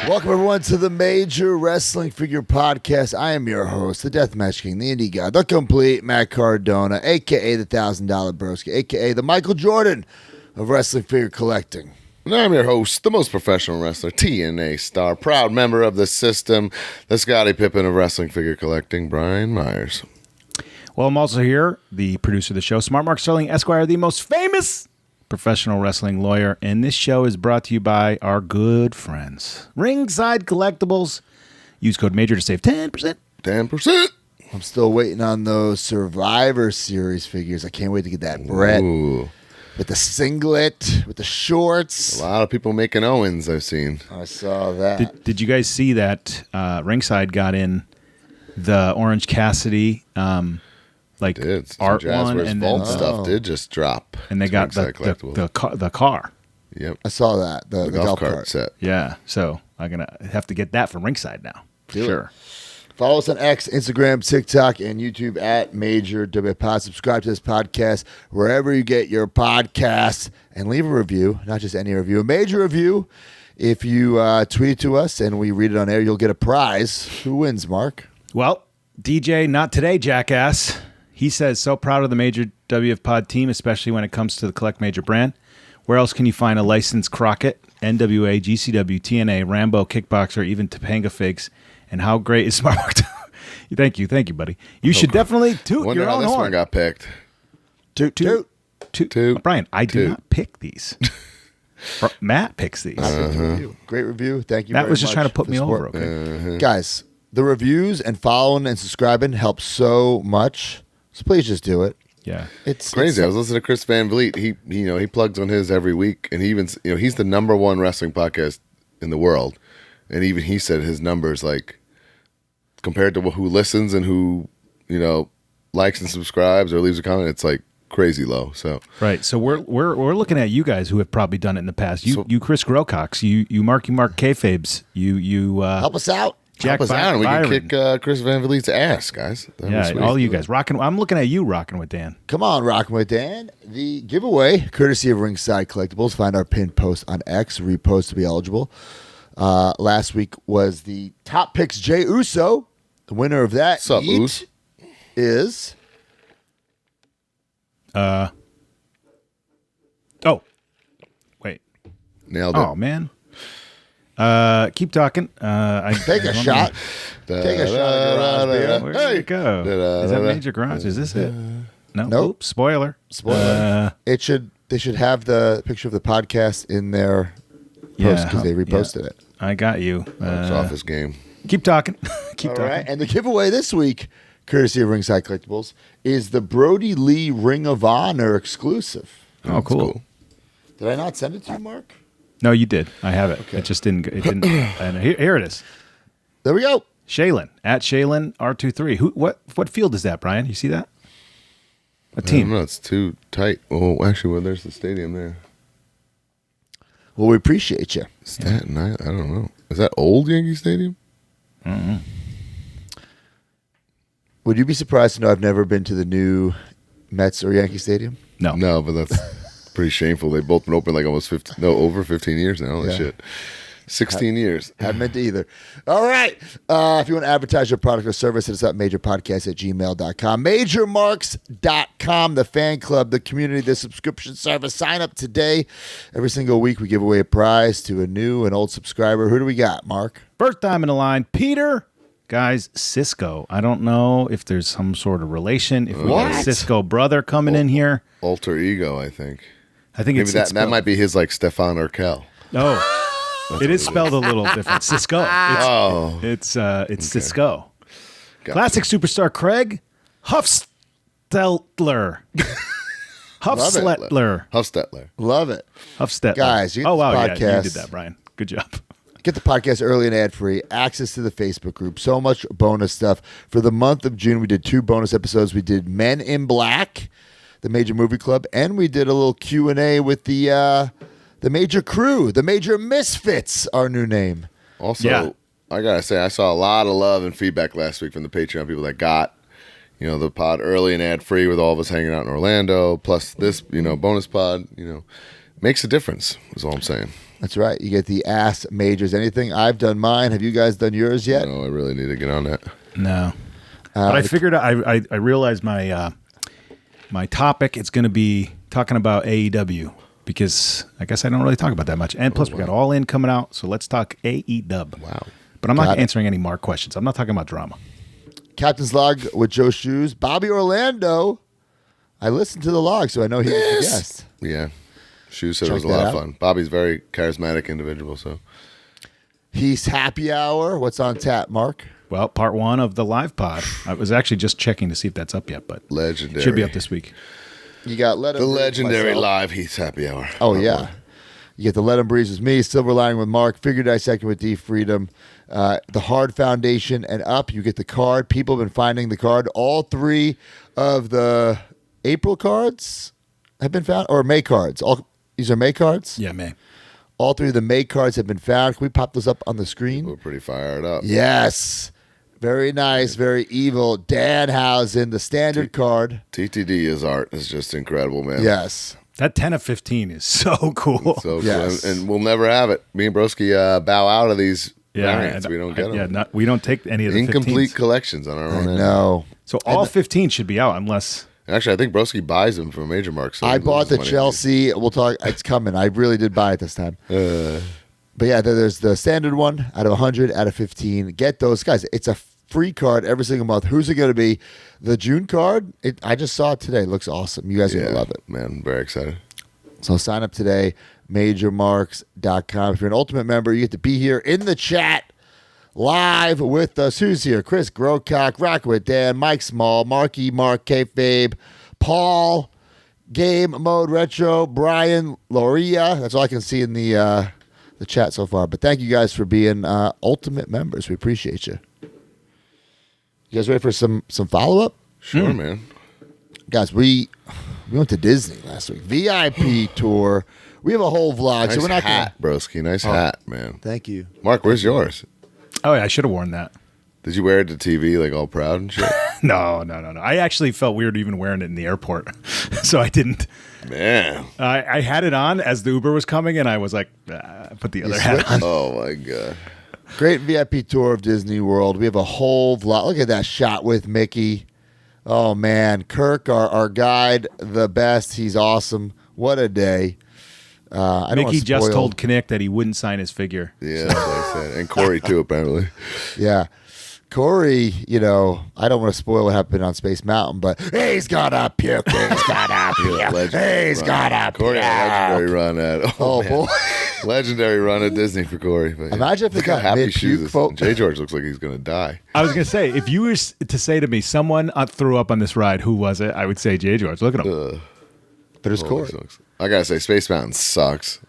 Welcome, everyone, to the Major Wrestling Figure Podcast. I am your host, the Deathmatch King, the Indie God, the complete Matt Cardona, a.k.a. the $1,000 Broski, a.k.a. the Michael Jordan of wrestling figure collecting. And I'm your host, the most professional wrestler, TNA star, proud member of the system, the Scottie Pippen of wrestling figure collecting, Brian Myers. Well, I'm also here, the producer of the show, Smart Mark Sterling Esquire, the most famous professional wrestling lawyer, and this show is brought to you by our good friends, Ringside Collectibles. Use code MAJOR to save 10%. 10%. I'm still waiting on those Survivor Series figures. I can't wait to get that Brett with the singlet, with the shorts. A lot of people making Owens, I've seen. I saw that. Did you guys see that Ringside got in the Orange Cassidy art one, and Vault then stuff did just drop. And they got the car. Yep, I saw that the golf cart set. Yeah, so I'm gonna have to get that from Ringside now. Sure. Follow us on X, Instagram, TikTok, and YouTube at Major WPod. Subscribe to this podcast wherever you get your podcasts, and leave a review. Not just any review, a major review. If you tweet it to us and we read it on air, you'll get a prize. Who wins, Mark? Well, DJ, not today, jackass. He says, so proud of the Major WF Pod team, especially when it comes to the Collect Major brand. Where else can you find a licensed Crockett, NWA, GCW, TNA, Rambo, Kickboxer, even Topanga Figs? And how great is Smart Mark? Thank you, buddy. You should definitely toot your own this horn. one got picked. Toot. Brian, I do Toot. not pick these. Matt picks these. Great review. Thank you. Matt very was just much trying to put for me support. over, okay? Guys, the reviews and following and subscribing help so much. So please just do it. Yeah, It's crazy. I was listening to Chris Van Vliet. He plugs on his every week, and he even he's the number one wrestling podcast in the world, and even he said his numbers, like, compared to who listens and who likes and subscribes or leaves a comment, it's like crazy low. So right. So we're looking at you guys who have probably done it in the past. You Chris Grocox, you Mark Kayfabes, you help us out. Jack help us out, and we Byron. can kick Chris Van Vliet's ass, guys. All you guys rocking. I'm looking at you rocking with Dan. Come on, rocking with Dan. The giveaway, courtesy of Ringside Collectibles. Find our pinned post on X. Repost to be eligible. Last week was the top picks. Jey Uso, the winner of that. What's up, Us? Is Oh, wait. Nailed it. Oh man. Keep talking. take a shot. Take a shot of garage beer. Where did it go? Is that Major Garage? Is this it? No. Nope. Oops, spoiler. They should have the picture of the podcast in their post because they reposted it. I got you. It's off his game. Keep talking. Keep All talking. right. And the giveaway this week, courtesy of Ringside Collectibles, is the Brody Lee Ring of Honor exclusive. Oh, cool. Did I not send it to you, Mark? No, you did. I have it. Okay. It just didn't. It didn't. And here it is. There we go. Shaylin at Shaylin R23. What field is that, Brian? You see that? A I team. don't know. It's too tight. Oh, actually, there's the stadium there. Well, we appreciate you. Staten Island. I don't know. Is that old Yankee Stadium? Mm-hmm. Would you be surprised to know I've never been to the new Mets or Yankee Stadium? No, but that's pretty shameful. They've both been open like over 15 years now. Holy shit. 16 years. Haven't meant to either. All right. If you want to advertise your product or service, hit us up, majorpodcast@gmail.com. Majormarks.com, the fan club, the community, the subscription service. Sign up today. Every single week we give away a prize to a new and old subscriber. Who do we got, Mark? First time in the line, Peter. Guys, Cisco. I don't know if there's some sort of relation. If we got a Cisco brother coming in here. Alter ego, I think. I think Maybe that might be his, like, Stefan Urkel. No. It is spelled a little different. Cisco. It's Cisco. Gotcha. Classic superstar Craig Huffstetler. Huffstetler. Love it. Huffstetler. Guys, you get oh, this wow. podcast. Yeah, you did that, Brian. Good job. Get the podcast early and ad-free, access to the Facebook group, so much bonus stuff. For the month of June, we did 2 bonus episodes. We did Men in Black, the Major Movie Club, and we did a little Q&A with the Major Crew, the Major Misfits, our new name. Also, I got to say, I saw a lot of love and feedback last week from the Patreon people that got, the pod early and ad-free with all of us hanging out in Orlando, plus this, bonus pod, makes a difference, is all I'm saying. That's right. You get the ass majors. Anything? I've done mine. Have you guys done yours yet? No, I really need to get on that. No. But I figured I realized my my topic is going to be talking about AEW because I guess I don't really talk about that much. And plus, we got All In coming out, so let's talk AEW. Wow. But I'm not answering any Mark questions. I'm not talking about drama. Captain's log with Joe Shoes. Bobby Orlando. I listened to the log, so I know he was the guest. Yeah. Shoe said it Check was a lot that of out. fun. Bobby's a very charismatic individual, so. He's happy hour. What's on tap, Mark? Well, part 1 of the live pod. I was actually just checking to see if that's up yet, but Legendary. it should be up this week. You got Let 'em The Breathe legendary myself. live Heath Happy Hour. Oh, yeah. You get the Let 'em Breeze with me, Silver Lining with Mark, Figure Dissecting with D Freedom, the Hard Foundation, and up. You get the card. People have been finding the card. All 3 of the April cards have been found, or May cards. These are May cards? Yeah, May. All 3 of the May cards have been found. Can we pop those up on the screen? We're pretty fired up. Yes. Very nice, very evil. Danhausen, the standard card. TTD is art. It's just incredible, man. Yes. That 10 of 15 is so cool. So Yes. cool. And we'll never have it. Me and Broski bow out of these variants. We don't get them. Yeah, we don't take any of the Incomplete 15s. collections on our I own end. know. So all 15 should be out unless... Actually, I think Broski buys them from Major Mark. So I he bought loses the money. Chelsea. We'll talk. It's coming. I really did buy it this time. But yeah, there's the standard one out of 100, out of 15. Get those guys. It's a free card every single month. Who's it going to be? The June card? I just saw it today. It looks awesome. You guys are going to love it. Man, I'm very excited. So sign up today, majormarks.com. If you're an Ultimate member, you get to be here in the chat live with us. Who's here? Chris Grocock, Rock with Dan, Mike Small, Marquee, Mark, Kayfabe, Paul, Game Mode Retro, Brian, Loria. That's all I can see in the chat so far. But thank you guys for being Ultimate members. We appreciate you. You guys ready for some follow-up? Sure, man. Guys, we went to Disney last week. VIP tour. We have a whole vlog, Nice so we're not hat, Broski. Nice hat, man. Thank you. Mark, where's yours? Oh, yeah, I should have worn that. Did you wear it to TV, like all proud and shit? No. I actually felt weird even wearing it in the airport, so I didn't. Man. I had it on as the Uber was coming, and I was like, put the other hat on. Oh, my God. Great VIP tour of Disney World. We have a whole vlog. Look at that shot with Mickey. Oh, man. Kirk, our guide, the best. He's awesome. What a day. I don't Mickey wanna just spoil- told Kinnick that he wouldn't sign his figure. Yeah, that's what I said. And Corey, too, apparently. Yeah. Corey, I don't want to spoil what happened on Space Mountain, but he's got a puke. He's got a puke. He's got a puke. Corey had a legendary run at Oh, man. boy. Legendary run at Disney for Corey. But Imagine if they look how got happy mid-puke shoes. folk. Jay George looks like he's going to die. I was going to say, if you were to say to me, someone threw up on this ride, who was it? I would say Jay George. Look at him. But it's Holy Corey. smokes. I got to say, Space Mountain sucks.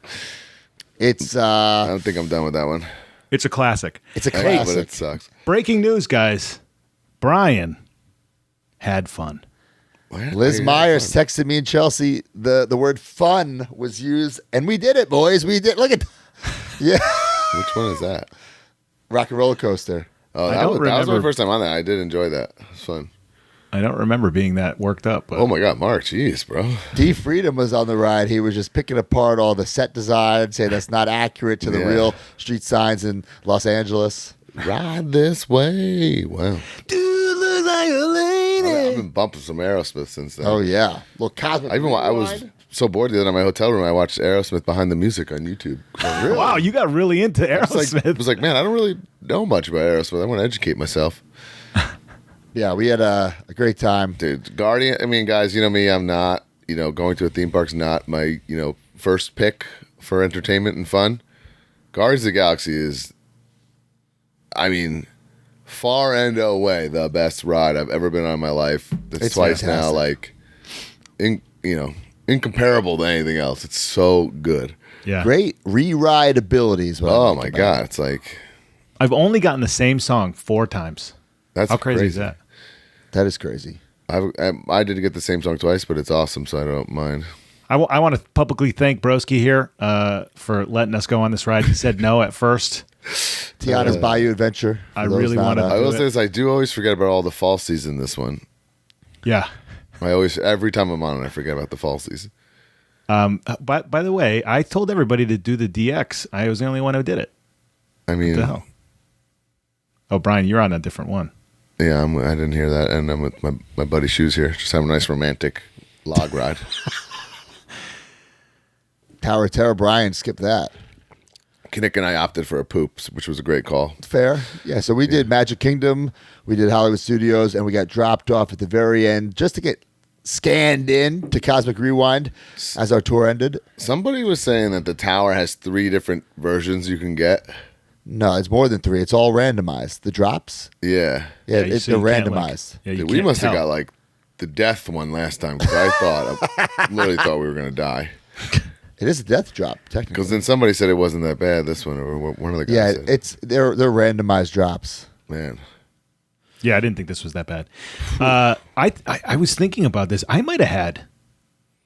It's I don't think I'm done with that one. It's a classic. a But classic. it sucks. Breaking news, guys. Brian had fun. Liz Myers texted me and Chelsea. The word fun was used, and we did it, boys. We did. Look at, yeah, Which one is that? Rock and Roller Coaster. Oh, I that don't was my remember. first time on that. I did enjoy that. It was fun. I don't remember being that worked up. But Oh my God, Mark, jeez, bro. D Freedom was on the ride. He was just picking apart all the set design, saying that's not accurate to the Yeah. real street signs in Los Angeles. Ride this way. Wow. Dude looks like a lady. I've been bumping some Aerosmith since then. Oh yeah, little cosmic. I was Rewind. so bored the other night in my hotel room. I watched Aerosmith behind the music on YouTube. wow, you got really into Aerosmith. I was like, man, I don't really know much about Aerosmith. I want to educate myself. Yeah, we had a great time. Dude, Guardian. I mean, guys, you know me. I'm not. Going to a theme park's not my first pick for entertainment and fun. Guardians of the Galaxy is, I mean, far and away the best ride I've ever been on in my life. It's twice now, fantastic. incomparable to anything else. It's so good. yeah. Great re-ride abilities. what I Oh like my about God, it. it's like I've only gotten the same song 4 times. that's How crazy is that? That is crazy. I did get the same song twice, but it's awesome, so I don't mind. I want to publicly thank Broski here for letting us go on this ride. He said no at first. Tiana's Bayou Adventure. for I those really not, wanna- I will do say it. this: I do always forget about all the fall season. In this one, Yeah. every time I'm on it, I forget about the fall season. But by the way, I told everybody to do the DX. I was the only one who did it. I mean, What the hell? Oh, Brian, you're on a different one. yeah, I didn't hear that, and I'm with my buddy Shoes here. Just having a nice romantic log ride. Tower of Terror, Brian, skip that. Kinnick and I opted for a poop, which was a great call. Fair. Yeah, so we did Magic Kingdom, we did Hollywood Studios, and we got dropped off at the very end just to get scanned in to Cosmic Rewind as our tour ended. Somebody was saying that the tower has 3 different versions you can get. No, it's more than 3. It's all randomized. The drops? Yeah. Yeah, you they're can't, randomized. you We can't must have tell. got like the death one last time because I literally thought we were going to die. It is a death drop, technically. Because then somebody said it wasn't that bad, this one, or one of the guys Yeah, said. they're randomized drops. Man. Yeah, I didn't think this was that bad. I was thinking about this. I might have had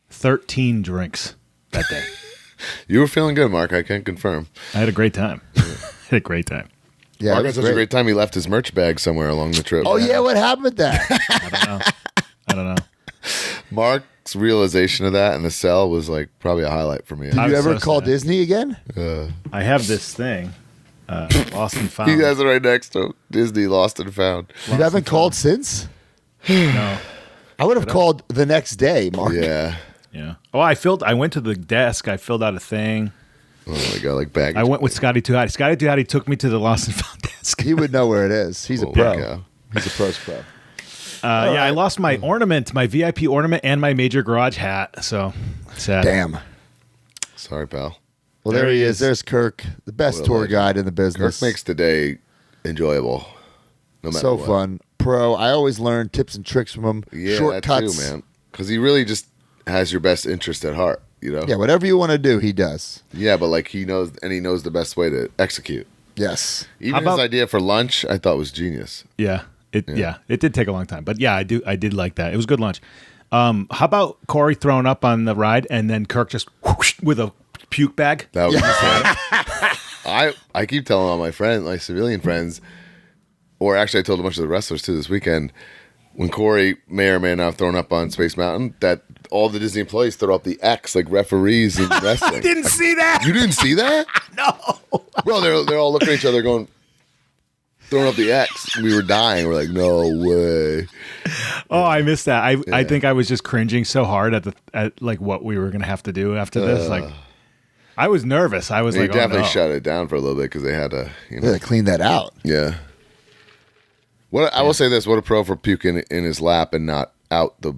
13 drinks that day. You were feeling good, Mark. I can't confirm. I had a great time. Had a great time. Yeah, Mark it had was such a great time, he left his merch bag somewhere along the trip. Oh, yeah, what happened with that? I don't know. Mark's realization of that in the cell was like probably a highlight for me. Did I you was ever so call sad. Disney again? I have this thing, Lost and Found. You guys are right next to him. Disney Lost and Found. You haven't called since? No. I would have called the next day, Mark. Yeah. Yeah. Oh, I went to the desk. I filled out a thing. Oh my god, like baggage. I went with Scotty Too Hotty. Scotty Too Hotty took me to the Lost and Found desk. He would know where it is. He's a Holy pro. cow. He's a pro's pro. Yeah, I lost my ornament, my VIP ornament, and my Major Garage hat. So sad. Damn. Sorry, pal. Well, there he is. There's Kirk, the best What a tour legend. guide in the Kirk business. makes the day enjoyable. No matter so what. fun. Pro. I always learn tips and tricks from him. Yeah, Shortcuts. that too, man. Because he really just has your best interest at heart, you know? Yeah, whatever you want to do, he does. Yeah, but like he knows the best way to execute. Yes. Even How about- his idea for lunch, I thought was genius. Yeah. It did take a long time, but yeah, I did like that. It was a good lunch. How about Corey throwing up on the ride and then Kirk just whoosh with a puke bag? That was I keep telling all my friends, my civilian friends, or actually I told a bunch of the wrestlers too this weekend, when Corey may or may not have thrown up on Space Mountain, that all the Disney employees throw up the X like referees in wrestling. Didn't see that. You didn't see that? No. Bro, they're all looking at each other going, throwing up the X. We were dying. We're like, no way. Oh, I missed that. I think I was just cringing so hard at like what we were gonna have to do after this. Like, I was nervous. I was They like, definitely oh, no. shut it down for a little bit because they had to, you They know. gotta clean that out. Yeah. What I will say this: what a pro for puking in his lap and not out the,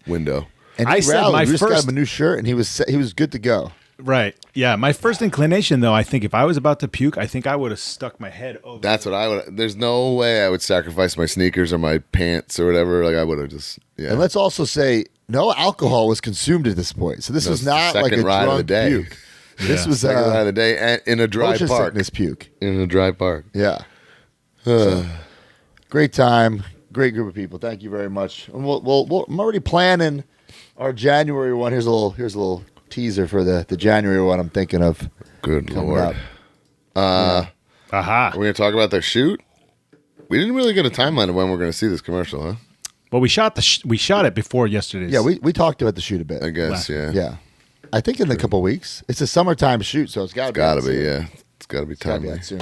window. And I he said rallied. my We just got first- him a new shirt, and he was good to go. Right. Yeah. My first inclination, though, I think if I was about to puke, I think I would have stuck my head over. That's what I would. There's no way I would sacrifice my sneakers or my pants or whatever. Like I would have just. Yeah. And let's also say no alcohol was consumed at this point, so this No, was it's the not like second a ride of drunk the day. puke. This was Second ride of the day and in a dry motion park. sickness puke. In a dry park. Yeah. So, great time, great group of people. Thank you very much. And I'm already planning our January one. Here's a little teaser for the January one. I'm thinking of Good coming lord. up. Aha. We're gonna talk about the shoot. We didn't really get a timeline of when we're gonna see this commercial, huh? Well, we shot it before yesterday's. Yeah, we talked about the shoot a bit. I guess, yeah. Yeah, I think in a couple weeks. It's a summertime shoot, so it's got to be. Gotta out be, soon. yeah. It's gotta be It's gotta be timely. out soon.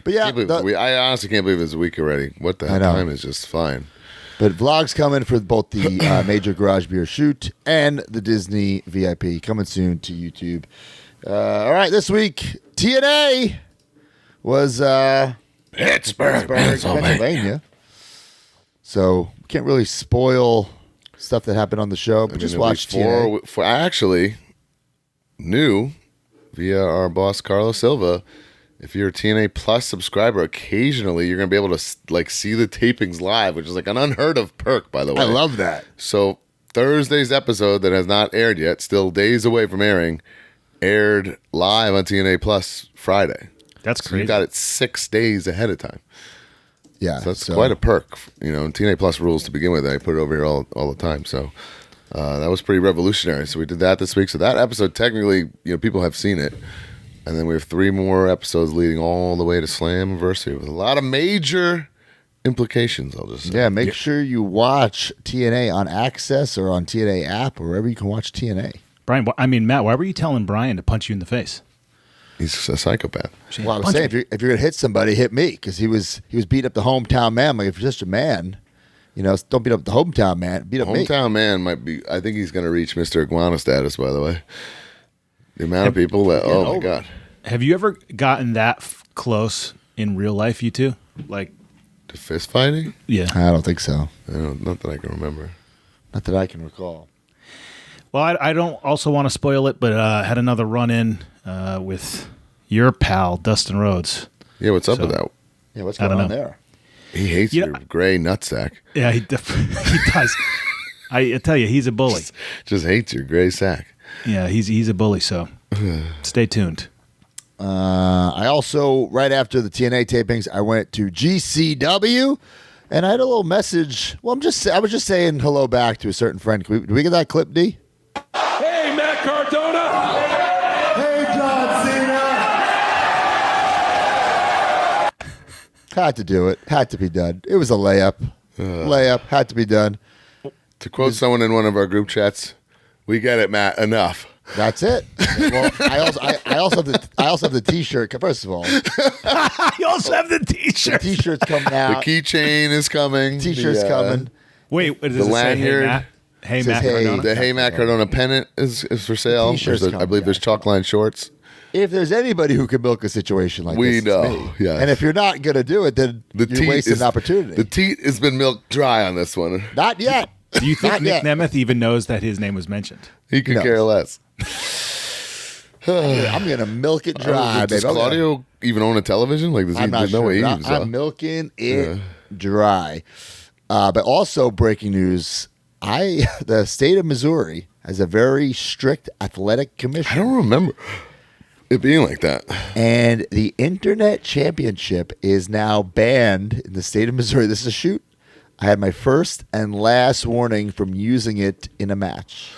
But yeah, Can't believe I honestly can't believe it's a week already. What the hell? know. Time is just fine. but vlogs coming for both the Major Garage Beer shoot and the Disney VIP coming soon to YouTube. All right, this week TNA was Pittsburgh, Pennsylvania. So we can't really spoil stuff that happened on the show, but just watch TNA. I actually knew via our boss Carlos Silva. If you're a TNA Plus subscriber, occasionally you're gonna be able to like see the tapings live, which is like an unheard of perk, by the way. I love that. So Thursday's episode that has not aired yet, still days away from airing, aired live on TNA Plus Friday. That's So crazy. you got it 6 days ahead of time. Yeah, So that's quite a perk, And TNA Plus rules to begin with. I put it over here all the time. So that was pretty revolutionary. So we did that this week. So that episode, technically, people have seen it. And then we have 3 more episodes leading all the way to Slammiversary with a lot of major implications, I'll just say. Yeah, make sure you watch TNA on Access or on TNA app or wherever you can watch TNA. Brian, Matt, why were you telling Brian to punch you in the face? He's a psychopath. Well, I was saying, if you're gonna hit somebody, hit me, because he was beating up the hometown man. Like, if you're just a man, don't beat up the hometown man. Beat up me. Hometown man might be. I think he's going to reach Mr. Iguana status. By the way, the amount of people that. Oh my god! Have you ever gotten that close in real life? You two, like to fist fighting? Yeah, I don't think so. Not that I can remember. Not that I can recall. Well, I don't also want to spoil it, but had another run-in with your pal, Dustin Rhodes. Yeah, what's up with that? Yeah, what's going on there? He hates your gray nutsack. Yeah, he does. I tell you, he's a bully. Just hates your gray sack. Yeah, he's a bully, so stay tuned. I also, right after the TNA tapings, I went to GCW, and I had a little message. Well, I was just saying hello back to a certain friend. Did we get that clip, D? Hey, Matt Cardona. Hey, John Cena. Had to do it. Had to be done. It was a layup. Layup. Had to be done. To quote someone in one of our group chats, we get it, Matt. Enough. That's it. Well, I also have the T-shirt. First of all, You also have the T-shirt. the T-shirt's coming out. The keychain is coming. T-shirt's coming. Wait, does The it say lanyard. Hey Matt? Hey Says, Matt hey. Cardona? The Hey Matt Cardona pennant is for sale. T-shirt's I coming, believe there's chalk line shorts. If there's anybody who can milk a situation like We this, know, it's me. yes. And if you're not going to do it, then you're wasting an opportunity. The teat has been milked dry on this one. Not yet. Do you think Not Nick yet. Nemeth even knows that his name was mentioned? He could No. care less. I'm going to milk it dry, Does baby. Claudio even own a television? Like, I'm not there's no sure. way he but even saw. I'm milking it dry. But also, breaking news, the state of Missouri has a very strict athletic commission. I don't remember it being like that. And the Internet Championship is now banned in the state of Missouri. This is a shoot. I had my first and last warning from using it in a match.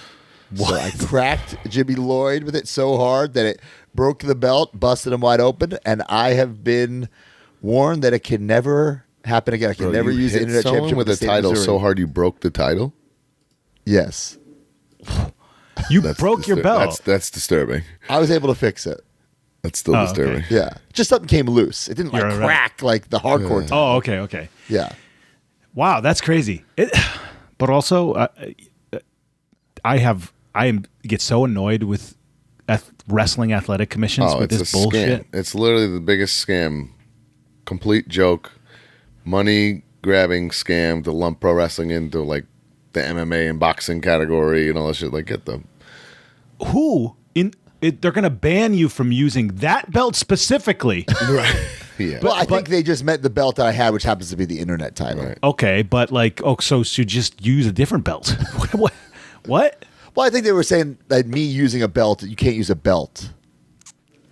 So I cracked Jimmy Lloyd with it so hard that it broke the belt, busted him wide open, and I have been warned that it can never happen again. I can never use the hit Internet someone Championship with in a the state of title Missouri. so hard you broke the title. Yes. You broke your belt. That's disturbing. I was able to fix it. That's still Oh, disturbing. okay. Yeah. Just something came loose. It didn't like You're right. crack like the hardcore time. Oh, okay. Yeah. Wow, that's crazy. But also, I get so annoyed with wrestling athletic commissions with it's this a bullshit. scam. It's literally the biggest scam. Complete joke. Money grabbing scam to lump pro wrestling into like the MMA and boxing category and all that shit. Like, get them. They're going to ban you from using that belt specifically. Right. Yeah. Well, I think they just meant the belt that I had, which happens to be the Internet title. Right. Okay, but so you just use a different belt. What? Well, I think they were saying that me using a belt, you can't use a belt.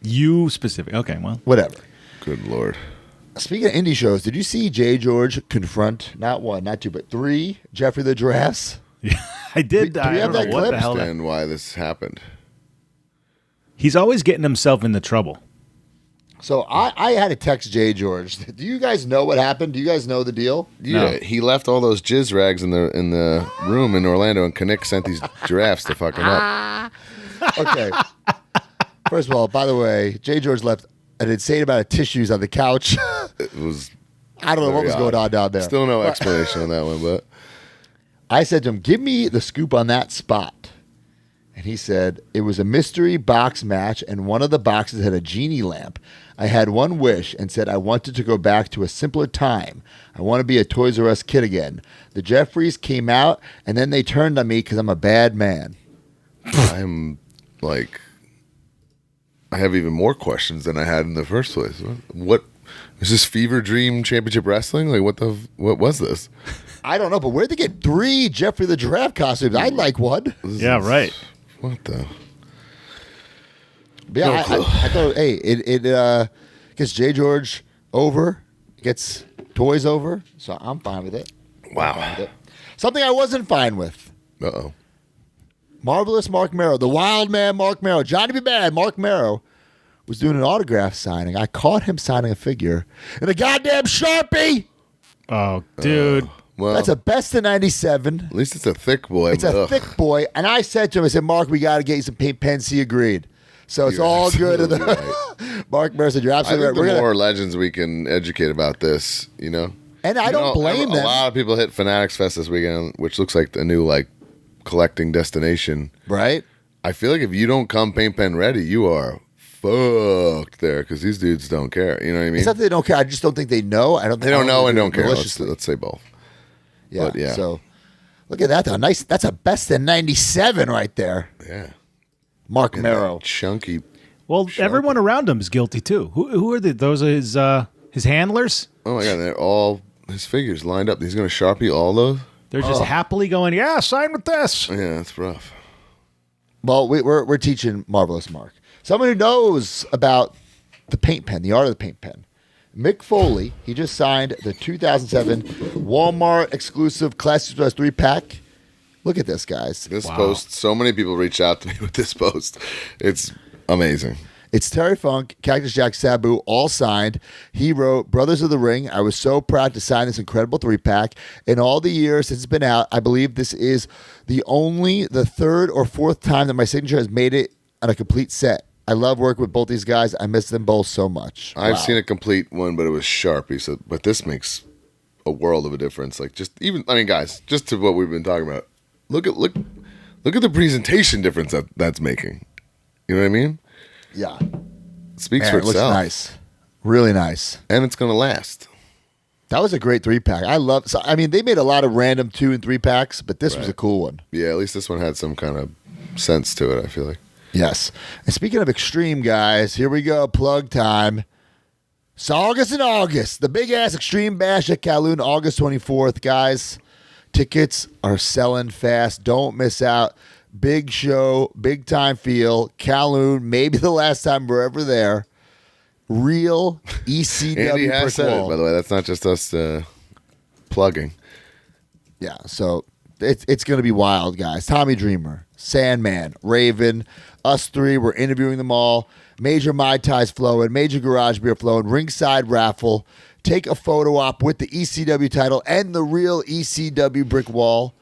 You specific. Okay, well. Whatever. Good Lord. Speaking of indie shows, did you see Jay George confront not one, not two, but three Jeffrey the Giraffes? I did. Do we I have don't that know what clip? the hell. Understand why this happened. He's always getting himself into trouble. So I had to text Jay George. Do you guys know what happened? Do you guys know the deal? Yeah, No. he left all those jizz rags in the room in Orlando, and Kinnick sent these giraffes to fuck him up. Okay. First of all, by the way, Jay George left an insane amount of tissues on the couch. It was. I don't know what was going on down there. Still no explanation on that one, but I said to him, give me the scoop on that spot. And he said, it was a mystery box match, and one of the boxes had a genie lamp. I had one wish and said I wanted to go back to a simpler time. I want to be a Toys R Us kid again. The Jeffries came out, and then they turned on me because I'm a bad man. I'm like, I have even more questions than I had in the first place. What is this fever dream championship wrestling? Like, what was this? I don't know, but where'd they get three Jeffrey the Giraffe costumes? I'd like one. Yeah, right. What the? But yeah, I thought, hey, it gets Jay George over, gets toys over, so I'm fine with it. Wow. Something I wasn't fine with. Uh-oh. Marvelous Mark Merrow, the wild man Mark Merrow, Johnny B. Bad Mark Merrow was doing an autograph signing. I caught him signing a figure in a goddamn Sharpie. Oh, dude. Well, That's a best of 97. at least it's a thick boy. It's a thick boy. And I said to him, I said, Mark, we got to get you some paint pens. He agreed. So it's You're all good. absolutely Mark Mercer, you're I absolutely think right. the more legends we can educate about this, And I don't blame them. A lot of people hit Fanatics Fest this weekend, which looks like the new collecting destination. Right? I feel like if you don't come paint pen ready, you are fucked there because these dudes don't care. You know what I mean? It's not that they don't care. I just don't think they know. They don't know and don't care. Maliciously. Let's say both. Yeah. But yeah. So look at that though. Nice. That's a best in 97 right there. Yeah. Mark And Merrow. that chunky. Well, everyone around him is guilty too. Who are those? Are his handlers? Oh my god, they're all his figures lined up. He's gonna Sharpie all those. They're just happily going, yeah, sign with this. Yeah, that's rough. Well, we're teaching Marvelous Mark. Someone who knows about the paint pen, the art of the paint pen. Mick Foley, he just signed the 2007 Walmart exclusive Classic Express 3-pack. Look at this, guys. This post, so many people reached out to me with this post. It's amazing. It's Terry Funk, Cactus Jack Sabu, all signed. He wrote, Brothers of the Ring, I was so proud to sign this incredible 3-pack. In all the years since it's been out, I believe this is the third or fourth time that my signature has made it on a complete set. I love working with both these guys. I miss them both so much. I've seen a complete one, but it was Sharpie. So, but this makes a world of a difference. Guys, just to what we've been talking about. Look at the presentation difference that's making. You know what I mean? Yeah. It speaks Man, for it looks itself. nice. Really nice. And it's going to last. That was a great 3-pack. They made a lot of random 2 and 3-packs, but this was a cool one. Yeah, at least this one had some kind of sense to it, I feel like. Yes. And speaking of extreme, guys, here we go. Plug time. Saugus in August. The big ass Extreme Bash at Kowloon, August 24th, guys. Tickets are selling fast. Don't miss out. Big show, big time feel. Kowloon, maybe the last time we're ever there. Real ECW Andy has brick said wall. it, by the way. That's not just us plugging. Yeah, so it's going to be wild, guys. Tommy Dreamer, Sandman, Raven, us three, we're interviewing them all. Major Mai Tais flowing, major garage beer flowing, ringside raffle. Take a photo op with the ECW title and the real ECW brick wall,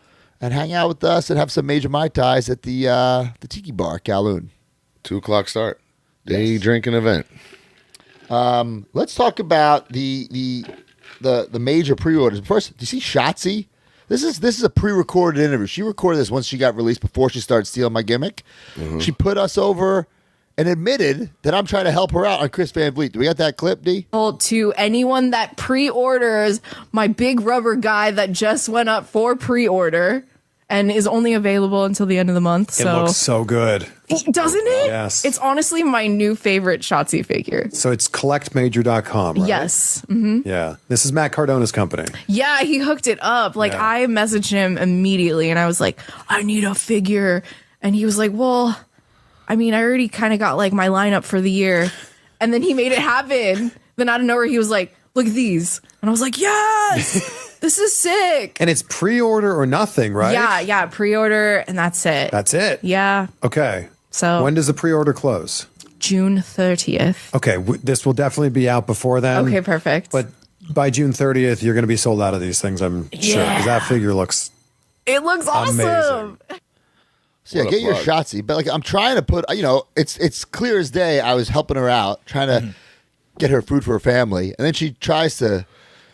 and hang out with us and have some major Mai Tais at the Tiki Bar, Kowloon. 2:00 start. Day drinking event. Let's talk about the major pre-orders. First, do you see Shotzi? This is a pre-recorded interview. She recorded this once she got released before she started stealing my gimmick. Mm-hmm. She put us over and admitted that I'm trying to help her out on Chris Van Vliet. Do we got that clip, D? To anyone that pre-orders my big rubber guy that just went up for pre-order and is only available until the end of the month. It looks so good. Doesn't it? Yes. It's honestly my new favorite Shotzi figure. So it's collectmajor.com, right? Yes. Mm-hmm. Yeah. This is Matt Cardona's company. Yeah, he hooked it up. I messaged him immediately and I was like, I need a figure. And he was like, well, I already kind of got my lineup for the year. And then he made it happen. Then out of nowhere, he was like, look at these. And I was like, yes, this is sick. And it's pre-order or nothing, right? Yeah, pre-order and that's it. That's it? Yeah. Okay. So when does the pre-order close? June 30th. Okay, this will definitely be out before then. Okay, perfect. But by June 30th, you're going to be sold out of these things, I'm sure. Because that figure looks it looks awesome. amazing. So yeah, What a get your plug. Shotzi. But I'm trying to put, it's clear as day. I was helping her out, trying to get her food for her family, and then she tries to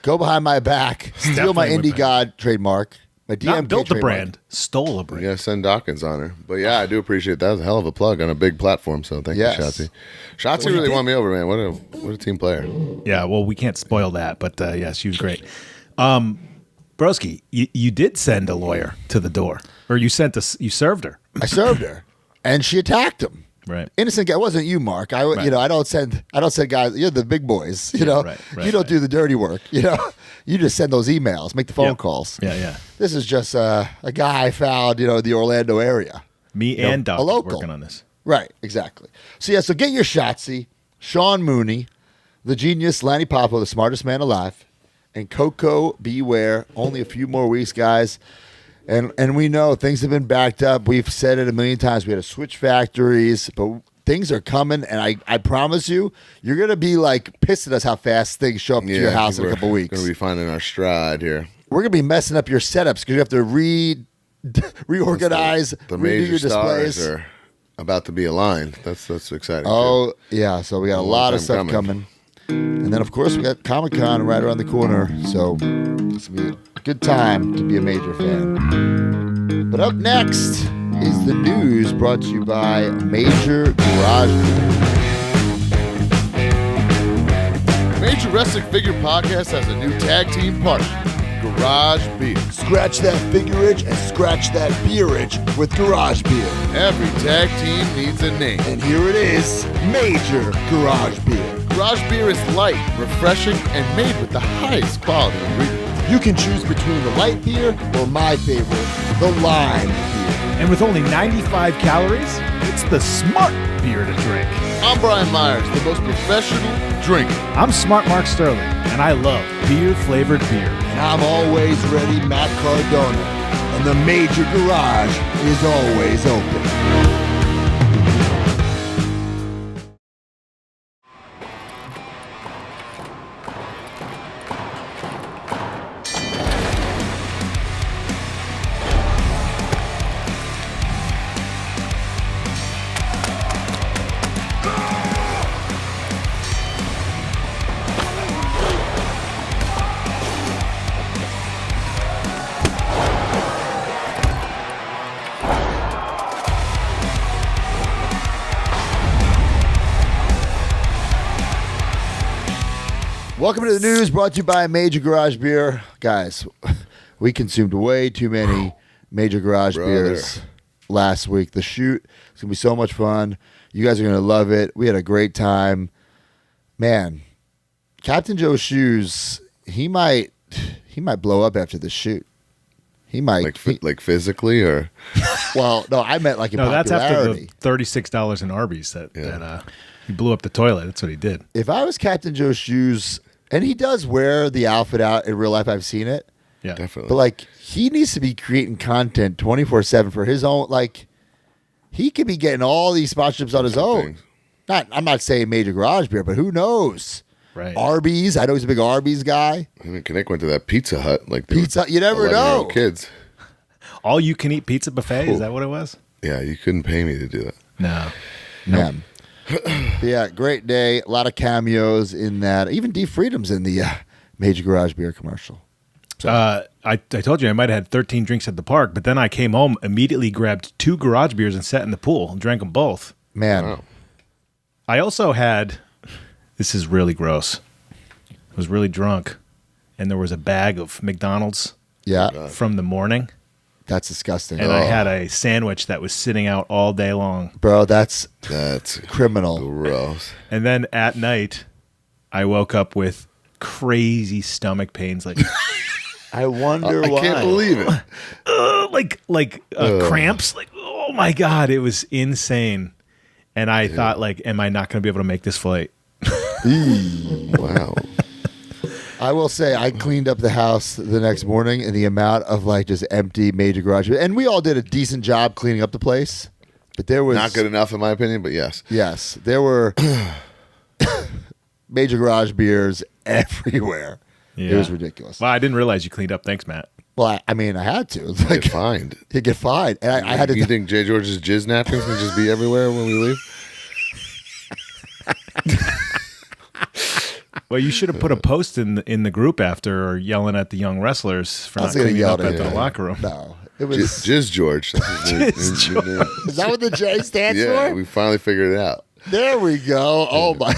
go behind my back, steal my Definitely Indie God trademark, my DMK Not built the trademark. brand, stole a brand. Yeah, send Dawkins on her. But yeah, I do appreciate that. That was a hell of a plug on a big platform. So thank Yes. you, Shotzi. Shotzi really won me over, man. What a team player. Yeah, well, we can't spoil that, but yeah, she was great. Broski, you did send a lawyer to the door, or you served her. I served her, and she attacked him. Right. Innocent guy. It wasn't you, Mark. I don't send guys. You're the big boys. You don't do the dirty work. You just send those emails, make the phone Yep. calls. Yeah. This is just a guy I found, the Orlando area. Me and Doc a are local. working on this. Right, exactly. So get your Shotzi, Sean Mooney, the genius Lanny Popo, the smartest man alive, and Coco Beware. Only a few more weeks, guys. And we know things have been backed up. We've said it a million times. We had to switch factories, but things are coming, and I promise you, you're gonna be like pissed at us how fast things show up to your house in a couple weeks. Gonna be finding our stride here. We're gonna be messing up your setups because you have to reorganize, The redo major your stars displays. are about to be aligned. That's exciting. Oh yeah, so we got a lot of stuff coming. And then of course we got Comic-Con right around the corner, so it's gonna be a good time to be a major fan. But up next is the news brought to you by Major Garage Beer. Major Wrestling Figure Podcast has a new tag team partner, Garage Beer. Scratch that figure itch and scratch that beer itch with Garage Beer. Every tag team needs a name. And here it is, Major Garage Beer. Garage Beer is light, refreshing, and made with the highest quality ingredients. You can choose between the light beer or my favorite, the lime beer. And with only 95 calories, it's the smart beer to drink. I'm Brian Myers, the most professional drinker. I'm Smart Mark Sterling, and I love beer-flavored beer. And I'm always ready, Matt Cardona. And the Major Garage is always open. Welcome to the news brought to you by Major Garage Beer. Guys, we consumed way too many Major Garage beers last week. The shoot is going to be so much fun. You guys are going to love it. We had a great time. Man, Captain Joe's shoes, he might blow up after the shoot. He might. Like physically or? Well, no, I meant like in No, popularity. that's after the $36 in Arby's that he blew up the toilet. That's what he did. If I was Captain Joe's shoes, and he does wear the outfit out in real life, I've seen it. Yeah, Definitely. But like, he needs to be creating content 24/7 for his own. Like, he could be getting all these sponsorships on his own. I'm not saying Major Garage Beer, but who knows? Right. Arby's. I know he's a big Arby's guy. I mean, Connect went to that Pizza Hut. Like Pizza. You never know. Kids. All you can eat pizza buffet. Is that what it was? Yeah, you couldn't pay me to do that. No. Man. Yeah, great day. A lot of cameos in that. Even D Freedom's in the Major Garage Beer commercial. I told you I might have had 13 drinks at the park, but then I came home, immediately grabbed 2 garage beers and sat in the pool and drank them both. Man. Wow. I also had, this is really gross. I was really drunk, and there was a bag of McDonald's Yeah, from the morning, that's disgusting. and I had a sandwich that was sitting out all day long. Bro, that's That's criminal. gross. And then at night, I woke up with crazy stomach pains, like I wonder I why. can't believe it. cramps. Like, oh my God, it was insane. And I thought, like, am I not going to be able to make this flight? Wow. I will say I cleaned up the house the next morning, and the amount of like just empty Major Garage Beer, and we all did a decent job cleaning up the place, but there was Not good enough in my opinion, but yes. Yes, there were Major Garage Beers everywhere. It was ridiculous. Well, I didn't realize you cleaned up. Thanks, Matt. Well, I mean, I had to. It's like Get fined. you get fined, and I had to. You think Jay George's jizz napkins can just be everywhere when we leave? Well, you should have put a post in the group after, or yelling at the young wrestlers for I not was gonna cleaning yell up at at you. the locker room. No, it was. Jizz George. That's his new name. Is that what the J stands Yeah, for? we finally figured it out. There we go. Oh my.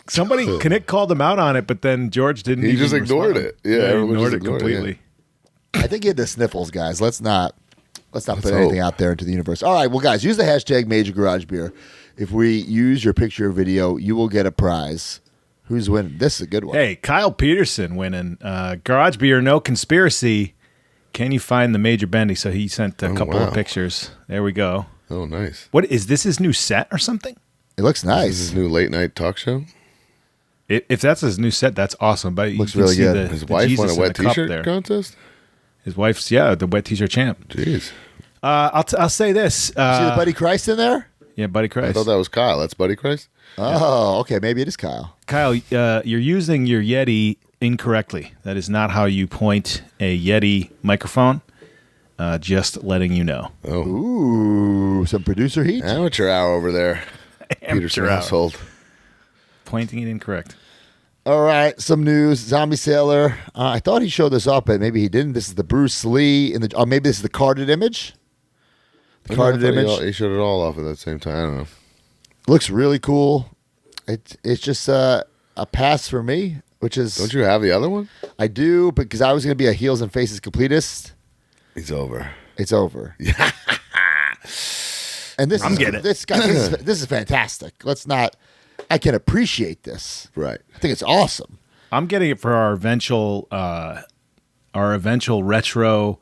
Somebody, Kinnick called him out on it, but then George didn't. He even just ignored respond. it. Yeah, he everyone ignored just it ignored it, yeah. completely. I think he had the sniffles, guys. Let's not put hope. anything out there into the universe. All right, well, guys, use the hashtag Major Garage Beer. If we use your picture or video, you will get a prize. Who's winning? This is a good one. Hey, Kyle Peterson winning. Garage Beer, no conspiracy. Can you find the Major Bendy? So he sent a couple wow. of pictures. There we go. Oh, nice. What is this? His new set or something? It looks This is nice. his new late night talk show. If that's his new set, that's awesome. But Looks you can really see good. His the wife Jesus won a in wet the cup t-shirt there. contest? His wife's the wet t-shirt champ. Jeez. I'll say this. See the Buddy Christ in there? Yeah, Buddy I Christ. thought that was Kyle. That's Buddy Christ? Oh, okay. Maybe it is Kyle. Kyle, you're using your Yeti incorrectly. That is not how you point a Yeti microphone. Just letting you know. Oh. Ooh, some producer heat. Amateur hour over there. Peterson hour. household. Pointing it incorrect. All right, some news. Zombie Sailor. I thought he showed this off, but maybe he didn't. This is the Bruce Lee or maybe this is the carded image. The carded image. He showed it all off at that same time. I don't know. Looks really cool. It's just a pass for me, which is. Don't you have the other one? I do, because I was going to be a heels and faces completist. He's over. It's over. Yeah. And this I'm getting it. This guy. This is fantastic. Let's not. I can appreciate this. Right. I think it's awesome. I'm getting it for our eventual retro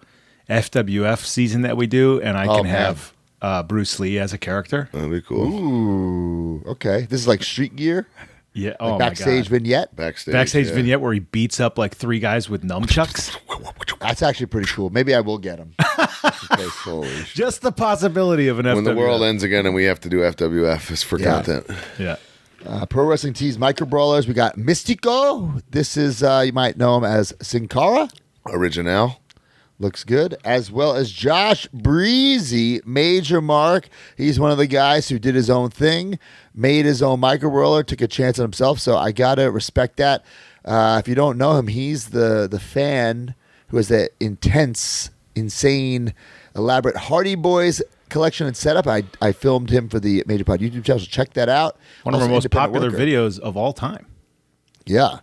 FWF season that we do, and I can have Bruce Lee as a character. That'd be cool. Ooh. Okay. This is like street gear. Yeah. Like Oh backstage my God. vignette. Backstage yeah. vignette where he beats up like 3 guys with nunchucks. That's actually pretty cool. Maybe I will get him. Okay, holy shit. Just the possibility of an FWF. When the world ends again and we have to do FWF is for Yeah. content. Yeah. Pro Wrestling Tees Micro Brawlers. We got Mystico. This is, you might know him as Sin Cara. Original. Looks good. As well as Josh Breezy, Major Mark. He's one of the guys who did his own thing, made his own micro brawler, took a chance on himself. So I got to respect that. If you don't know him, he's the fan who has that intense, insane, elaborate Hardy Boys collection and setup. I filmed him for the Major Pod YouTube channel, so check that out. One of our Also most independent popular worker. videos of all time. Yeah.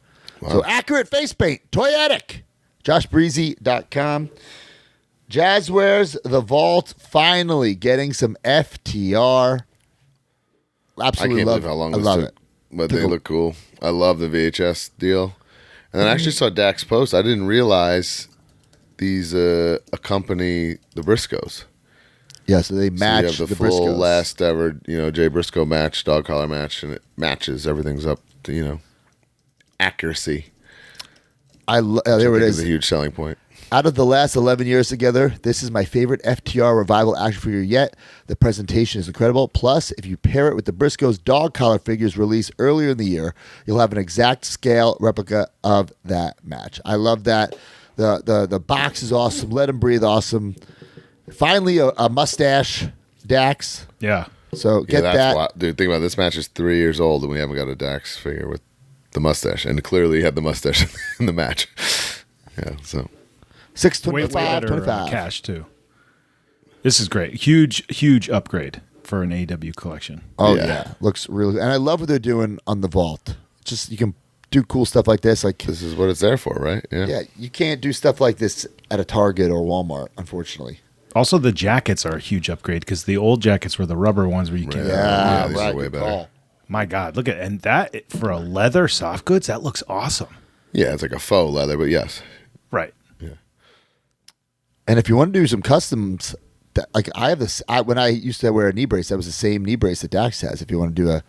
So accurate face paint, Toyetic, joshbreezy.com. Jazzwares, The Vault, finally getting some FTR. I Absolutely can't love believe how long I this love took, it. but they look cool. I love the VHS deal. And then I actually saw Dax post. I didn't realize these accompany the Briscoes. Yeah, so they So match you have the the full Briscoes. last ever, Jay Briscoe match, dog collar match, and it matches. Everything's up to, accuracy. There Which it I think is. a huge selling point. Out of the last 11 years together, this is my favorite FTR revival action figure yet. The presentation is incredible. Plus, if you pair it with the Briscoes dog collar figures released earlier in the year, you'll have an exact scale replica of that match. I love that. The box is awesome. Let him breathe awesome. Finally, a mustache Dax. Yeah. So get that's that. wild. Dude, think about it. This match is 3 years old, and we haven't got a Dax figure with the mustache. And clearly he had the mustache in the match. Yeah, so. Way 625, better 25. cash too. This is great. Huge upgrade for an AEW collection. Oh Yeah. yeah, looks really. And I love what they're doing on the vault. Just you can do cool stuff like this. Like This is what it's there for, right? yeah, you can't do stuff like this at a Target or Walmart, unfortunately. Also, the jackets are a huge upgrade because the old jackets were the rubber ones where you can't. Yeah, these are right. way Good better. call. My God, look at and that for a leather soft goods that looks awesome. Yeah, it's like a faux leather, but yes. Right. And if you want to do some customs, like I have this. When I used to wear a knee brace, that was the same knee brace that Dax has. If you want to do a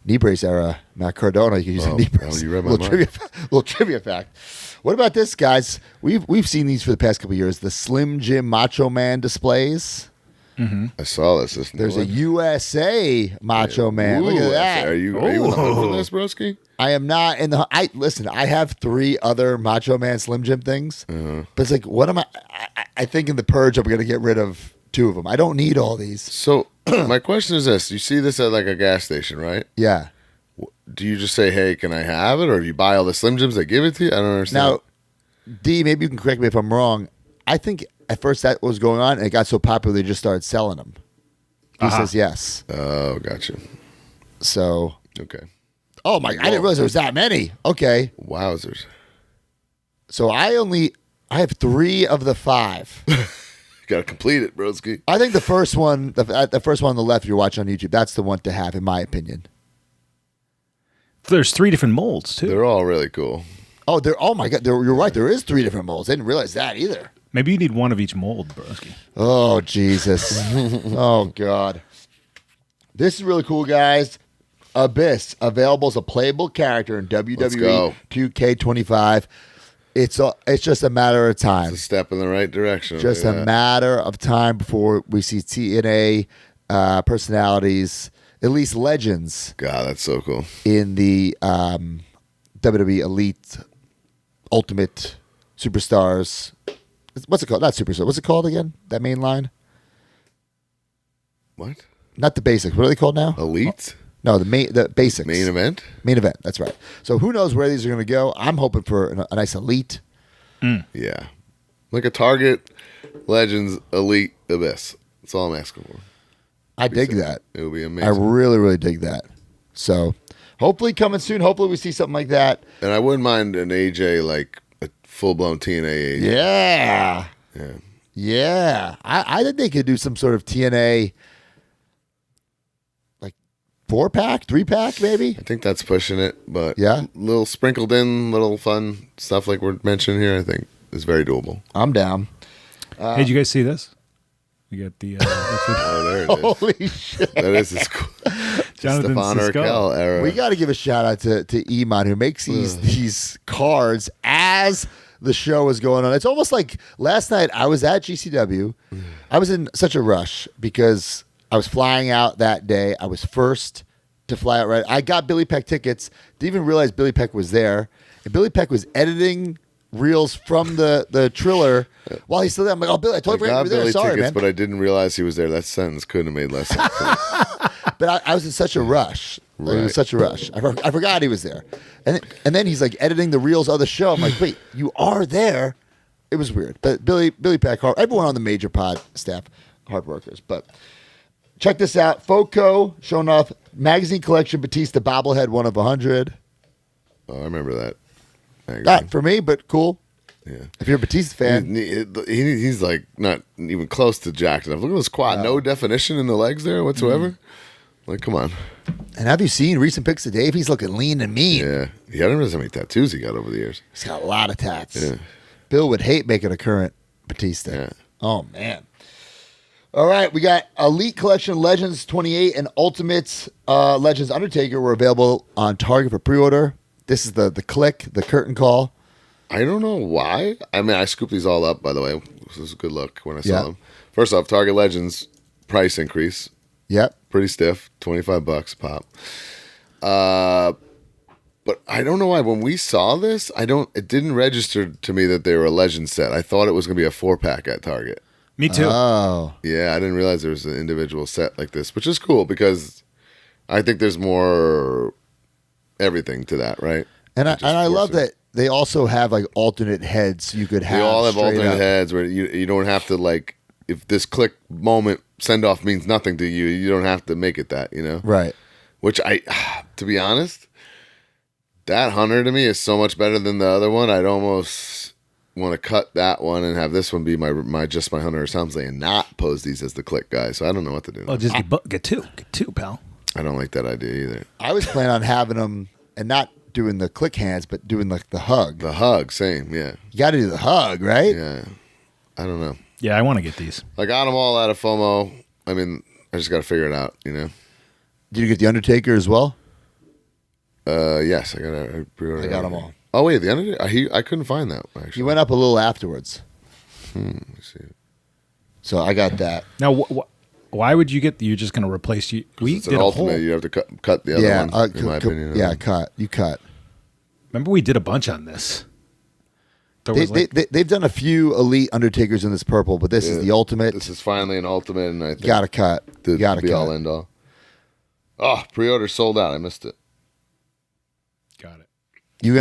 knee brace era Matt Cardona, you can use a knee brace. you read my little mind. trivia fact. What about this, guys? We've seen these for the past couple of years. The Slim Jim Macho Man displays. I saw this. There's a USA Macho Man. Look at that. Are you in the hunt for this, broski? I am not in the. Listen. I have 3 other Macho Man Slim Jim things, but it's like, what am I? I think in the purge, I'm going to get rid of 2 of them. I don't need all these. So my question is this: you see this at like a gas station, right? Yeah. Do you just say, "Hey, can I have it?" Or do you buy all the Slim Jims they give it to you? I don't understand. Now, D, maybe you can correct me if I'm wrong. I think at first that was going on, and it got so popular they just started selling them. He says yes. Oh, gotcha. So, Okay. oh my! I didn't realize there was that many. Okay, Wowzers. so I have 3 of the 5. Got to complete it, broski. I think the first one, the first one on the left, you're watching on YouTube. That's the one to have, in my opinion. There's 3 different molds too. They're all really cool. Oh, oh my God! You're right. There is 3 different molds. I didn't realize that either. Maybe you need one of each mold, broski. Oh Jesus! Oh God! This is really cool, guys. Abyss available as a playable character in Let's WWE go. 2K25. It's just a matter of time. It's a step in the right direction. Just a matter of time before we see TNA personalities, at least legends God, that's so cool. in the WWE Elite Ultimate Superstars. What's it called? Not Superstar. What's it called again? That main line? What? Not the basics. What are they called now? Elite? No, the basics. Main event? Main event. That's right. So who knows where these are going to go? I'm hoping for a nice Elite. Yeah. Like a Target, Legends, Elite, Abyss. That's all I'm asking for. I dig that. It would be I amazing. really, really dig that. So hopefully coming soon. Hopefully we see something like that. And I wouldn't mind an AJ, like a full-blown TNA AJ. Yeah. Yeah. Yeah. I think they could do some sort of TNA, like 4-pack, 3-pack, maybe. I think that's pushing it, but Yeah. little sprinkled in, little fun stuff like we're mentioning here, I think is very doable. I'm down. Hey, did you guys see this? We got the Oh, there it is. Holy shit. That is this cool. Jonathan Stefan Sisco. Urkel era. We got to give a shout out to Iman, who makes these cards as the show is going on. It's almost like last night I was at GCW. I was in such a rush because I was flying out that day. I was first to fly out right. I got Billy Peck tickets. Didn't even realize Billy Peck was there. And Billy Peck was editing reels from the Triller while he's still there. I'm like, oh, Billy, I I totally forgot you got were there. Billy Sorry, tickets, man. but I didn't realize he was there. That sentence couldn't have made less sense. But I was in such a rush. Like, it was Right. such a rush. I forgot he was there. And then he's like editing the reels of the show. I'm like, wait, you are there? It was weird. But Billy Peck, everyone on the major pod staff, hard workers. But check this out. Foco showing off magazine collection Batista bobblehead 1 of 100. Oh, I remember that. magazine. Not for me, but cool. Yeah. If you're a Batista fan. He's like not even close to jacked enough. Look at this quad. No definition in the legs there whatsoever. Like, come on. And have you seen recent pics of Dave? He's looking lean and mean. Yeah. I didn't realize how many tattoos he got over the years. He's got a lot of tats. Yeah. Bill would hate making a current Batista. Yeah. Oh, man. All right, we got Elite Collection Legends 28 and Ultimates Legends Undertaker were available on Target for pre-order. This is the click, the curtain call. I don't know why. I mean, I scooped these all up, by the way. This was a good look when I saw Yeah. them. First off, Target Legends price increase. Yep. Pretty stiff, $25 pop. But I don't know why. When we saw this, it didn't register to me that they were a Legend set. I thought it was going to be a 4-pack at Target. Me too. Oh. Yeah, I didn't realize there was an individual set like this, which is cool because I think there's more everything to that, right? And Just I love force it. that they also have like alternate heads you could have. They all have straight alternate up. heads where you don't have to, like, if this click moment send off means nothing to you, you don't have to make it that, you know? Right. Which to be honest, that Hunter to me is so much better than the other one. I'd almost want to cut that one and have this one be my just my Hunter or something and not pose these as the click guy. So I don't know what to do. Oh, just get two, pal. I don't like that idea either. I was planning on having them and not doing the click hands, but doing like the hug. The hug, same, yeah. You got to do the hug, right? Yeah. I don't know. Yeah, I want to get these. I got them all out of FOMO. I mean, I just got to figure it out, you know? Did you get the Undertaker as well? Yes, I pre-ordered. I got them all. Oh wait, the Undertaker. I couldn't find that actually. You went up a little afterwards, Let me see. so I got that. Now, why would you get? You're just going to replace you? We It's did an a ultimate. whole. You have to cut the other Yeah, one. In my opinion. yeah, cut. You cut. Remember, we did a bunch on this. There was They've done a few Elite Undertakers in this purple, but this is the ultimate. This is finally an ultimate, and I think You gotta cut. the You gotta be all cut. end all. Oh, pre-order sold out. I missed it. got it. You're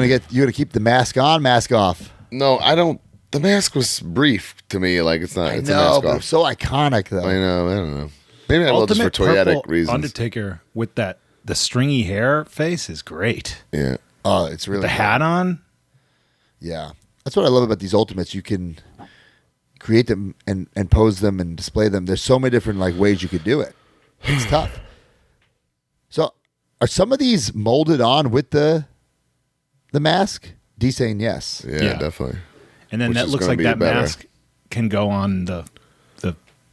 gonna keep the mask on, mask off. No, I don't. The mask was brief to me. Like it's not. I It's know, a mask but off. it's so iconic though. I know. I don't know. Maybe I will just for Ultimate toyetic purple reasons. Undertaker with the stringy hair face is great. Yeah. Oh, it's really The good. hat on. Yeah, that's what I love about these ultimates. You can create them and pose them and display them. There's so many different like ways you could do it. It's tough. So, are some of these molded on with the mask? D saying yes. Yeah, definitely. And then Which that is looks gonna like be that better. mask can go on the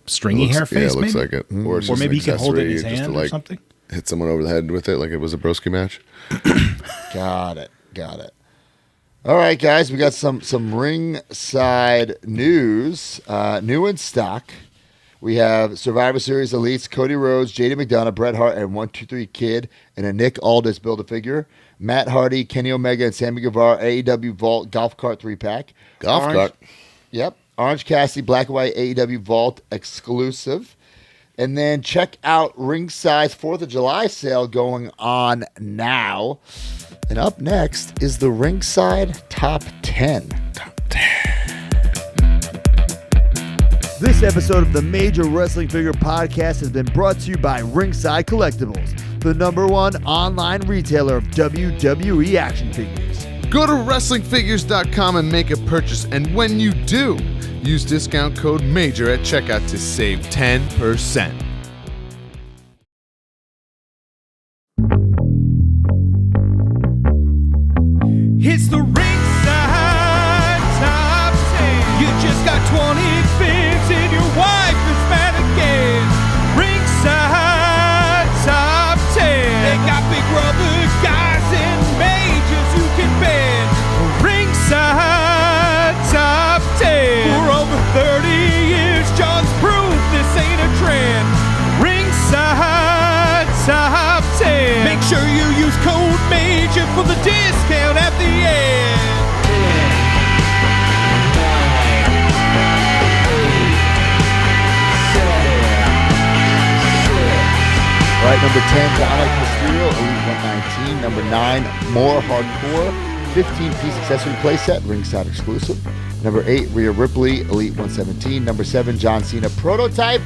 stringy hair face. Yeah, it looks maybe? like it. Or, it's Or just maybe an he can hold it in his accessory just hand to, or like, something. hit someone over the head with it like it was a broski match. Got it. All right, guys, we got some ringside news. New in stock. We have Survivor Series Elites, Cody Rhodes, JD McDonough, Bret Hart, and 123 Kid, and a Nick Aldis Build-A-Figure. Matt Hardy, Kenny Omega, and Sammy Guevara, AEW Vault Golf Cart 3-pack. Golf cart. Yep. Orange Cassidy, Black and White, AEW Vault exclusive. And then check out Ringside's 4th of July sale going on now. And up next is the Ringside Top 10. This episode of the Major Wrestling Figure Podcast has been brought to you by Ringside Collectibles, the #1 online retailer of WWE action figures. Go to WrestlingFigures.com and make a purchase, and when you do, use discount code MAJOR at checkout to save 10%. It's the Ringside Top 10. You just got 20 figs and your wife is mad again. Ringside Top 10. They got big rubber guys and majors who can bend. Ringside Top 10. For over 30 years, John's proved this ain't a trend. Ringside Top 10. Make sure you use code MAJOR for the discount at the end. All right, number 10, Dominic Mysterio, Elite 119. Number 9, More Hardcore, 15-piece accessory playset, ringside exclusive. Number 8, Rhea Ripley, Elite 117. Number 7, John Cena Prototype,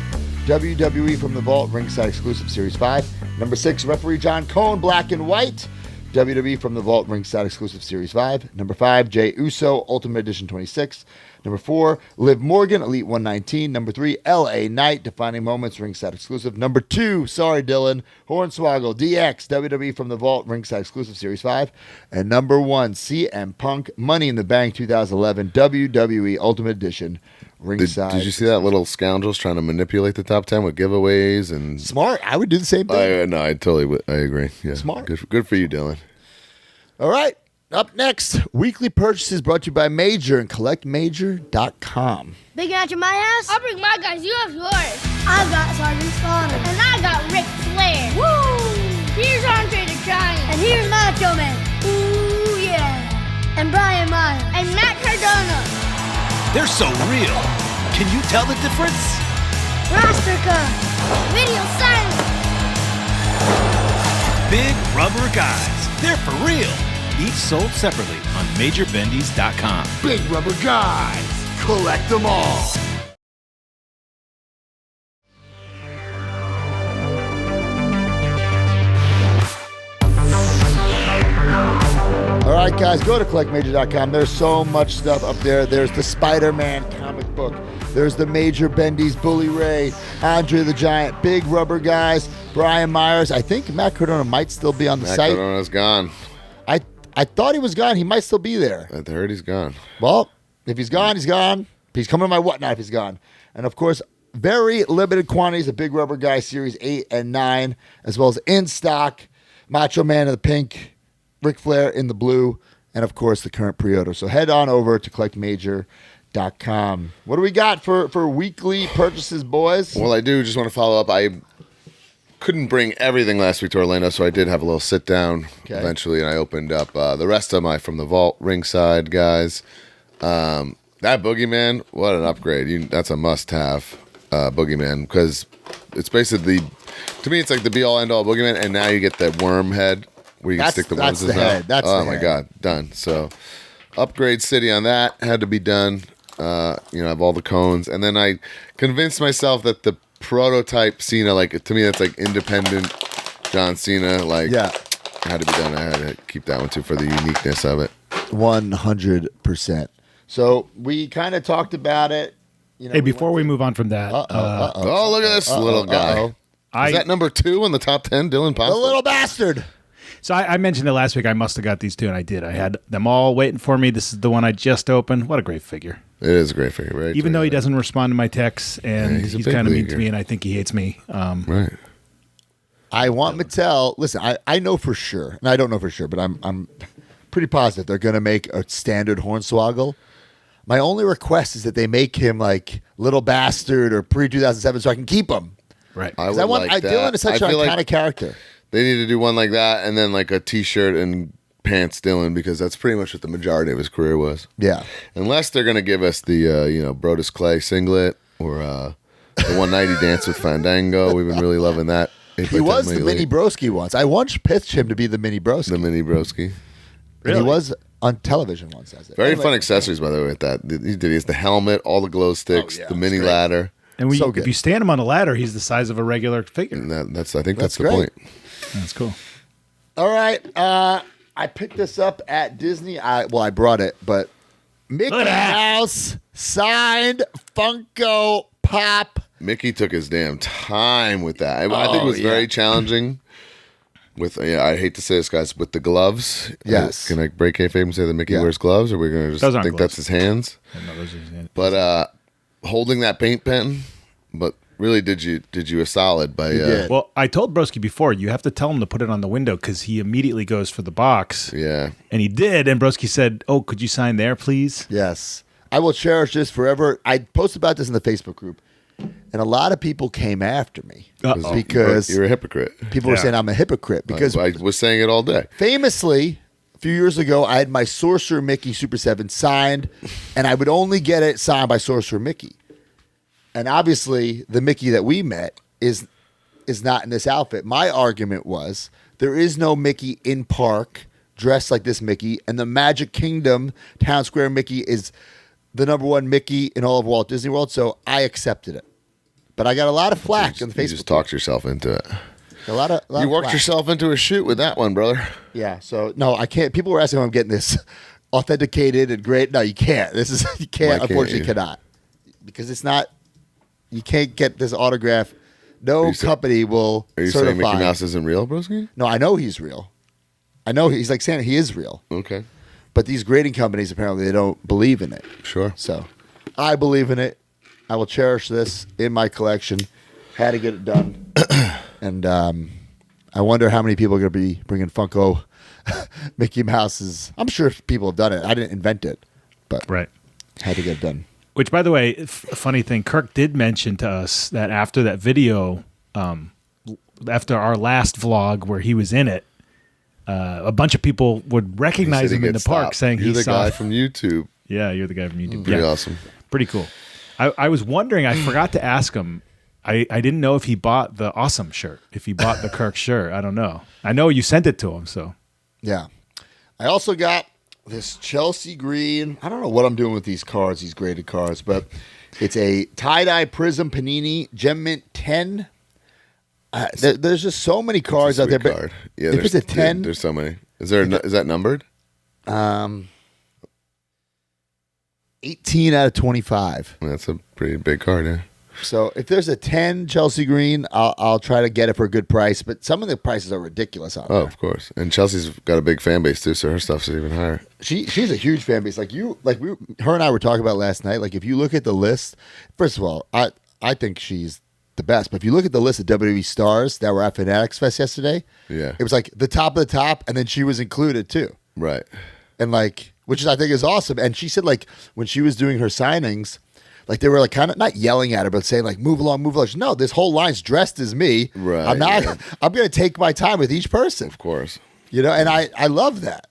WWE from the Vault, ringside exclusive, Series 5. Number 6, Referee John Cone, Black and White, WWE from the Vault, ringside exclusive, Series 5. Number 5, Jey Uso, Ultimate Edition 26. Number 4, Liv Morgan, Elite 119. Number 3, LA Knight, Defining Moments, ringside exclusive. Number 2, sorry Dylan, Hornswoggle, DX, WWE from the Vault, ringside exclusive, Series 5. And number 1, CM Punk, Money in the Bank 2011, WWE Ultimate Edition, ringside. Did you see that little scoundrels trying to manipulate the top 10 with giveaways and Smart. I would do the same thing. No, I totally would. I agree. Yeah. Smart. Good for you, Dylan. All right. Up next, weekly purchases brought to you by Major and collectmajor.com. Big match in my house? I'll bring my guys. You have yours. I've got Sergeant Slaughter. And I got Ric Flair. Woo! Here's Andre the Giant. And here's Macho Man. Ooh, yeah. And Brian Myers. And Matt Cardona. They're so real. Can you tell the difference? Roster cut. Video silence. Big rubber guys. They're for real. Each sold separately on MajorBendies.com. Big rubber guys. Collect them all. All right, guys, go to collectmajor.com. There's so much stuff up there. There's the Spider-Man comic book. There's the Major Bendies, Bully Ray, Andre the Giant, Big Rubber Guys, Brian Myers. I think Matt Cardona might still be on the site. Matt Cardona's gone. I thought he was gone. He might still be there. I heard he's gone. Well, if he's gone, he's gone. He's coming to my whatnot if he's gone. And, of course, very limited quantities of Big Rubber Guy Series 8 and 9, as well as in stock, Macho Man in the pink, Ric Flair in the blue, and, of course, the current pre-order. So head on over to collectmajor.com. What do we got for weekly purchases, boys? Well, I do just want to follow up. I couldn't bring everything last week to Orlando, so I did have a little sit down eventually, and I opened up the rest of my From the Vault ringside guys. That Boogeyman, what an upgrade! That's a must-have Boogeyman, because it's basically, to me, it's like the be-all end-all Boogeyman, and now you get that worm head where you can stick the worms in head. That's oh the my head. god, done. So upgrade city on that had to be done. I have all the cones, and then I convinced myself that the prototype Cena, like, to me, that's like independent John Cena, like, had to be done. I had to keep that one too for the uniqueness of it. 100%. So we kind of talked about it. Hey, before we move on from that, oh, look at this little guy. Is that number 2 in the top 10, Dylan Pasta? The little bastard. So I mentioned it last week. I must have got these two, and I did. I had them all waiting for me. This is the one I just opened. What a great figure. It is a great figure, right? Even though he doesn't respond to my texts, and he's he's kind of mean to me, and I think he hates me. Right. I want Mattel. Listen, I know for sure, and I don't know for sure, but I'm pretty positive they're going to make a standard Hornswoggle. My only request is that they make him like Little Bastard or pre-2007 so I can keep him. Right. I would Dylan is such an iconic character. They need to do one like that, and then like a T-shirt and pants Dylan, because that's pretty much what the majority of his career was. Yeah. Unless they're gonna give us the Brodus Clay singlet or the one night he danced with Fandango. We've been really loving that. He was the Mini Broski once. I once pitched him to be the Mini Broski. The Mini Broski. Really? He was on television once as it. Very fun accessories, by the way, with that. He has the helmet, all the glow sticks, the mini ladder. And if you stand him on a ladder, he's the size of a regular figure. And I think that's the great. point. That's cool. All right. I picked this up at Disney. I brought it, but Mickey Mouse signed Funko Pop. Mickey took his damn time with that. I think it was very challenging. With I hate to say this, guys, with the gloves. Yes. Can I break kayfabe and say that Mickey wears gloves, or are we going to just think that's his hands? No, those are his hands. But holding that paint pen, but really did you a solid by. Well, I told Broski before, you have to tell him to put it on the window because he immediately goes for the box. Yeah. And he did, and Broski said, "Oh, could you sign there, please?" Yes. I will cherish this forever. I posted about this in the Facebook group, and a lot of people came after me because you're a hypocrite. People were saying I'm a hypocrite because I was saying it all day. Famously, a few years ago, I had my Sorcerer Mickey Super 7 signed, and I would only get it signed by Sorcerer Mickey. And obviously, the Mickey that we met is not in this outfit. My argument was there is no Mickey in park dressed like this Mickey, and the Magic Kingdom Town Square Mickey is the number one Mickey in all of Walt Disney World, so I accepted it. But I got a lot of flack on the Facebook. You just talked yourself into it. A lot you worked yourself into a shoot with that one, brother. Yeah, so no, I can't. People were asking if I'm getting this authenticated and great. No, you can't. You can't. Unfortunately, cannot, because it's not. You can't get this autograph. No company will certify. Are you saying Mickey Mouse isn't real, broski? No, I know he's real. I know he's like Santa. He is real. Okay. But these grading companies, apparently, they don't believe in it. Sure. So I believe in it. I will cherish this in my collection. Had to get it done. And I wonder how many people are going to be bringing Funko Mickey Mouse's. I'm sure people have done it. I didn't invent it, but had to get it done. Which, by the way, a funny thing, Kirk did mention to us that after that video, after our last vlog where he was in it, a bunch of people would recognize him in the park, saying you're the guy from YouTube. Yeah, you're the guy from YouTube. Pretty awesome. Pretty cool. I was wondering, I forgot to ask him. I didn't know if he bought the awesome shirt, if he bought the Kirk shirt. I don't know. I know you sent it to him, so. Yeah. I also got this Chelsea green. I don't know what I'm doing with these cards, these graded cards, but it's a tie-dye Prism Panini Gem Mint 10. There's just so many cards out there. But yeah, if it's a 10, there's so many. Is that numbered? 18 out of 25. That's a pretty big card, yeah. So if there's a 10 Chelsea green, I'll try to get it for a good price. But some of the prices are ridiculous out there. Oh, of course. And Chelsea's got a big fan base too, so her stuff's even higher. She's a huge fan base. Her and I were talking about last night. Like if you look at the list, first of all, I think she's the best. But if you look at the list of WWE stars that were at Fanatics Fest yesterday, yeah, it was like the top of the top, and then she was included too. Right. And which I think is awesome. And she said when she was doing her signings, they were kind of not yelling at her, but saying move along, move along. No, this whole line's dressed as me. Right. I'm not. Yeah. I'm going to take my time with each person. Of course. And I love that.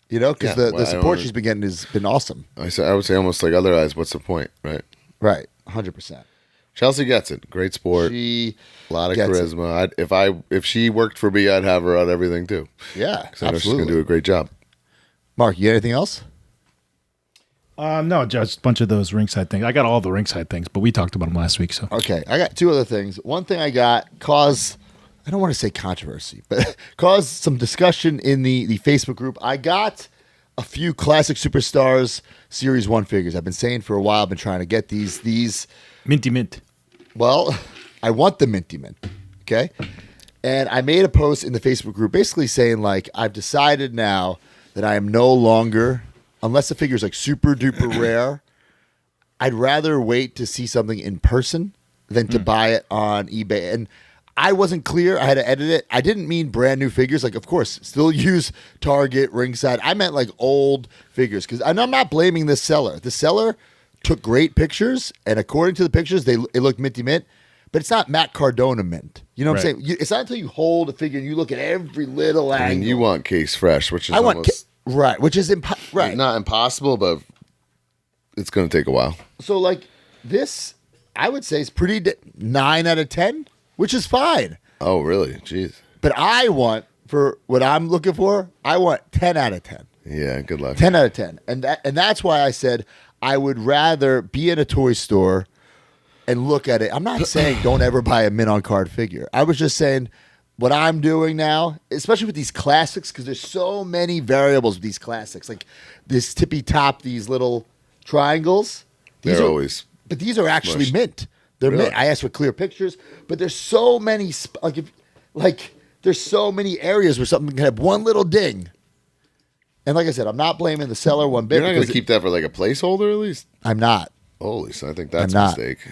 Because the support she's been getting has been awesome. I would say almost like otherwise, what's the point, right? Right. 100%. Chelsea gets it. Great sport. She a lot of charisma. If she worked for me, I'd have her on everything too. Yeah, I know she's going to do a great job. Mark, you got anything else? No, just a bunch of those ringside things. I got all the ringside things, but we talked about them last week. So okay, I got two other things. One thing I got I don't want to say controversy, but caused some discussion in the Facebook group. I got a few Classic Superstars Series 1 figures. I've been saying for a while, I've been trying to get these. Minty Mint. Well, I want the Minty Mint, okay? And I made a post in the Facebook group basically saying, I've decided now that I am no longer, unless the figure is super duper rare, I'd rather wait to see something in person than to buy it on eBay. And I wasn't clear. I had to edit it. I didn't mean brand new figures. Like, of course, still use Target, Ringside. I meant like old figures. And I'm not blaming the seller. The seller took great pictures, and according to the pictures, it looked minty mint. But it's not Matt Cardona mint. You know what I'm saying? It's not until you hold a figure and you look at every little angle. I mean, you want case fresh, which is right, which is right. Not impossible, but it's going to take a while. So, like, this, I would say, is pretty 9 out of 10, which is fine. Oh, really? Jeez. But I want, for what I'm looking for, I want 10 out of 10. Yeah, good luck. 10 out of 10. And that's why I said I would rather be in a toy store and look at it. I'm not saying don't ever buy a mint on card figure. I was just saying what I'm doing now, especially with these classics, because there's so many variables with these classics. Like this tippy top, these little triangles. But these are actually mint. They're mint. I asked for clear pictures, but there's so many there's so many areas where something can have one little ding. And like I said, I'm not blaming the seller one bit. You're not going to keep that for like a placeholder at least? I'm not. Holy, so I think that's a mistake.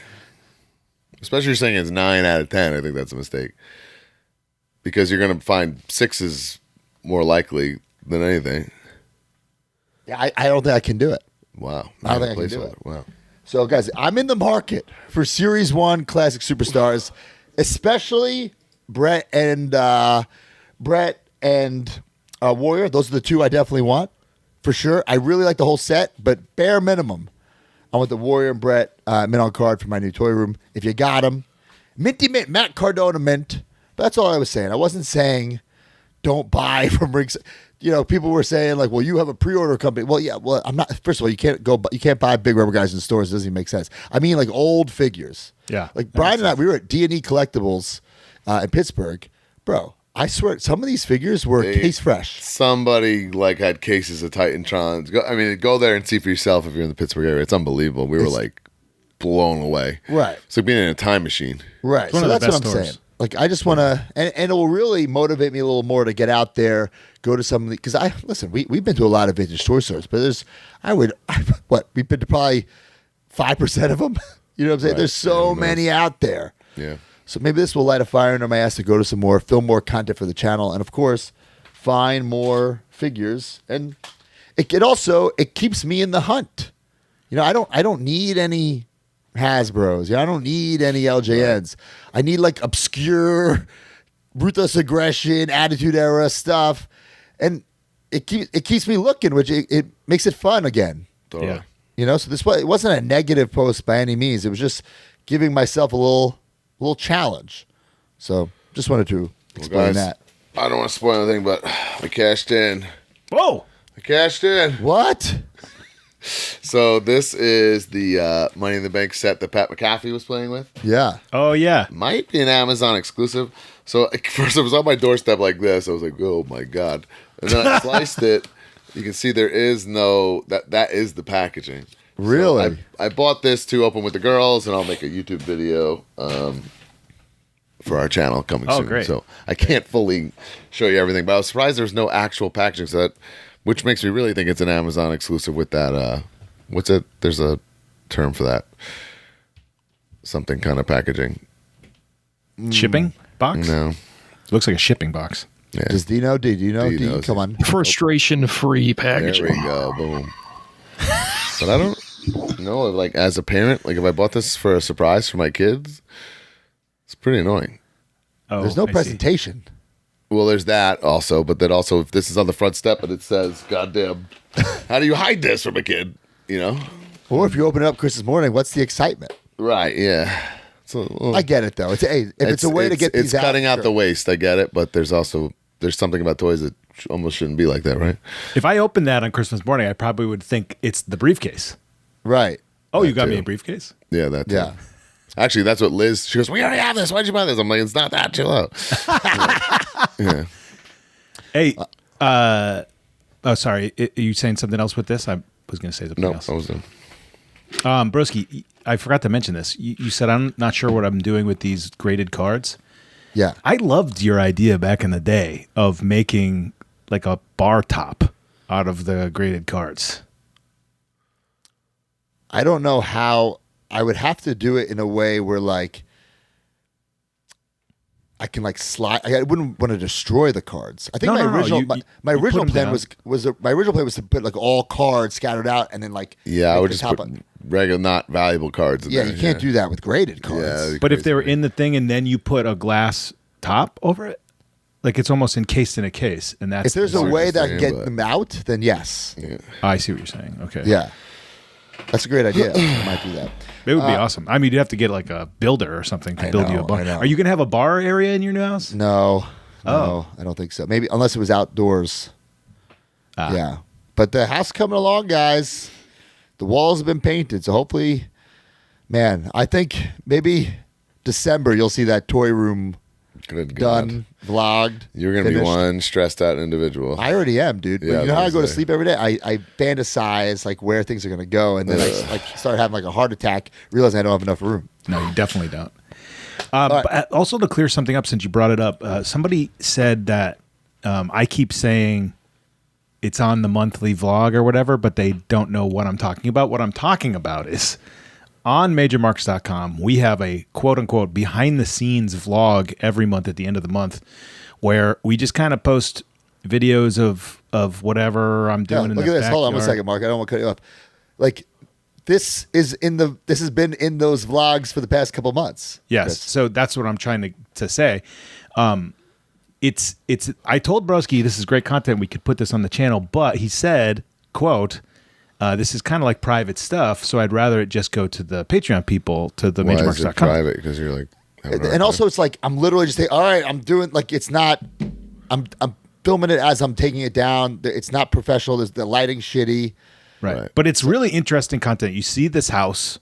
Especially you're saying it's 9 out of 10. I think that's a mistake. Because you're going to find 6s more likely than anything. Yeah, I don't think I can do it. Wow. I don't think I can do it. Wow. So, guys, I'm in the market for Series 1 Classic Superstars, especially Brett and Warrior. Those are the two I definitely want, for sure. I really like the whole set, but bare minimum, I want the Warrior and Brett mint on card for my new toy room. If you got them, minty mint, Matt Cardona mint. That's all I was saying. I wasn't saying don't buy from Ringside. You know, people were saying like, "Well, you have a pre-order company." Well, yeah. Well, I'm not. First of all, you can't buy big rubber guys in stores. It doesn't even make sense. I mean, like old figures. Yeah. Like Brian and I, we were at D&E Collectibles in Pittsburgh, bro. I swear, some of these figures were case fresh. Somebody like had cases of Titantrons. Go there and see for yourself if you're in the Pittsburgh area. It's unbelievable. We were like blown away. Right. It's like being in a time machine. Right. So that's what I'm saying. Like, I just want to, and it will really motivate me a little more to get out there, go to some of the, because we've been to a lot of vintage toy stores, but we've been to probably 5% of them. You know what I'm saying? Right. There's so many out there. Yeah. So maybe this will light a fire under my ass to go to some more, film more content for the channel, and of course, find more figures. And it keeps me in the hunt. You know, I don't need any Hasbros. Yeah, I don't need any LJNs. I need like obscure, ruthless aggression, attitude era stuff, and it keeps me looking, which it makes it fun again. Totally. Yeah. You know, so it wasn't a negative post by any means. It was just giving myself a little challenge. So just wanted to explain that. I don't want to spoil anything, but I cashed in. Whoa! I cashed in. What? So this is the Money in the Bank set that Pat McAfee was playing with. Yeah. Oh, yeah. Might be an Amazon exclusive. So at first it was on my doorstep like this. I was like, oh my God. And then I sliced it. You can see there is no, that is the packaging. Really? So I bought this to open with the girls, and I'll make a YouTube video for our channel coming soon. Great. So I can't fully show you everything, but I was surprised there's no actual packaging. So which makes me really think it's an Amazon exclusive with that. What's it? There's a term for that. Something kind of packaging. Shipping box? No. Looks like a shipping box. Yeah. Does D know? Do you know? D, come on. Frustration-free packaging. There we go. Boom. But I don't know, like as a parent, like if I bought this for a surprise for my kids, it's pretty annoying. Oh, There's no I presentation. Well, there's that also, but then also if this is on the front step and it says, "Goddamn, how do you hide this from a kid?" You know? Or if you open it up Christmas morning, what's the excitement? Right? Yeah. I get it though. If it's a way to get these it's cutting out sure. the waste. I get it, but there's something about toys that almost shouldn't be like that, right? If I opened that on Christmas morning, I probably would think it's the briefcase. Right. Oh, you got me too. a briefcase? Yeah, that too. Yeah. Actually, that's what Liz, she goes, "We already have this. Why'd you buy this?" I'm like, "It's not that. Chill out." Yeah. Hey, sorry. Are you saying something else with this? I was going to say something else. I was done. Broski, I forgot to mention this. You said, I'm not sure what I'm doing with these graded cards. Yeah. I loved your idea back in the day of making like a bar top out of the graded cards. I don't know how I would have to do it in a way where like I can like slide. I wouldn't want to destroy the cards. I think No, my no, no. original You my put original them plan down. was my original plan was to put like all cards scattered out and then like Yeah, I make would the just top put on- regular, not valuable cards. In Yeah, there, you can't do that with graded cards. Yeah, that'd be But if crazy they were to me. in the thing and then you put a glass top over it, like it's almost encased in a case, and that's If there's a what way you're that I can saying, get but- them out, then yes. I see what you're saying. Okay. Yeah. That's a great idea. I might do that. It would be awesome. I mean, you'd have to get like a builder or something to I build you know, a bar. I know. Are you going to have a bar area in your new house? No. Oh. No, I don't think so. Maybe unless it was outdoors. Yeah. But the house coming along, guys. The walls have been painted, so hopefully, man, I think maybe December you'll see that toy room Good God. done, vlogged. You're going to be finished. one stressed out individual. I already am, dude. Yeah, But you know how I go to say. sleep every day? I fantasize like where things are going to go, and then I like start having like a heart attack, realizing I don't have enough room. No, you definitely don't. But also to clear something up, since you brought it up, somebody said that I keep saying it's on the monthly vlog or whatever, but they don't know what I'm talking about. What I'm talking about is on MajorMarks.com, we have a quote-unquote behind-the-scenes vlog every month at the end of the month where we just kind of post videos of whatever I'm Yeah, doing in look the at this. Hold on one backyard. second, Mark. I don't want to cut you off. Like this has been in those vlogs for the past couple months. Yes. Chris. So that's what I'm trying to say. It's I told Broski this is great content. We could put this on the channel, but he said, quote, this is kind of like private stuff, so I'd rather it just go to the Patreon people, to the Why is it MajorMarks.com. private? Because you're like, having a hard And also time. it's like I'm literally just saying, all right, I'm doing like it's not I'm filming it as I'm taking it down. It's not professional. There's the lighting's shitty. Right. But it's really interesting content. You see this house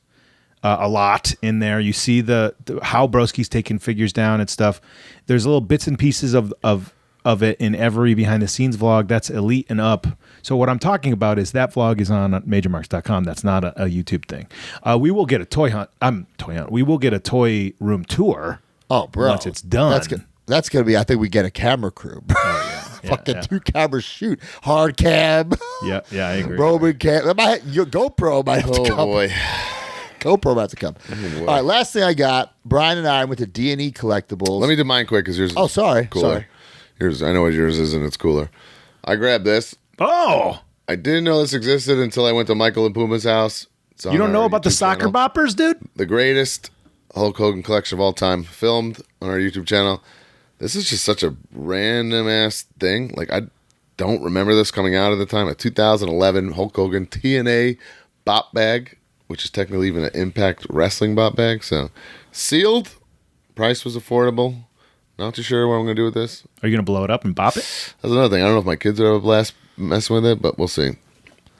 a lot in there. You see the how Broski's taking figures down and stuff. There's little bits and pieces of it in every behind the scenes vlog. That's elite and up. So what I'm talking about is that vlog is on MajorMarks.com. That's not a YouTube thing. We will get a toy hunt. We will get a toy room tour. Oh, bro. Once it's done. That's gonna be. I think we get a camera crew. Fucking yeah. 2 cameras shoot. Hard cam. Yeah, I agree. Roman cam. Your GoPro might have to Oh come. boy. GoPro might have to come. boy. All right, last thing I got. Brian and I went to D&E Collectibles. Let me do mine quick because yours is Oh, sorry. cooler. Sorry. Yours, I know what yours is, and it's cooler. I grabbed this. Oh, I didn't know this existed until I went to Michael and Puma's house. It's you on don't know our about the YouTube soccer channel. boppers, dude? The greatest Hulk Hogan collection of all time, filmed on our YouTube channel. This is just such a random ass thing. Like, I don't remember this coming out at the time. A 2011 Hulk Hogan TNA bop bag, which is technically even an Impact Wrestling bop bag. So, sealed. Price was affordable. Not too sure what I'm going to do with this. Are you going to blow it up and bop it? That's another thing. I don't know if my kids would have a blast messing with it, but we'll see.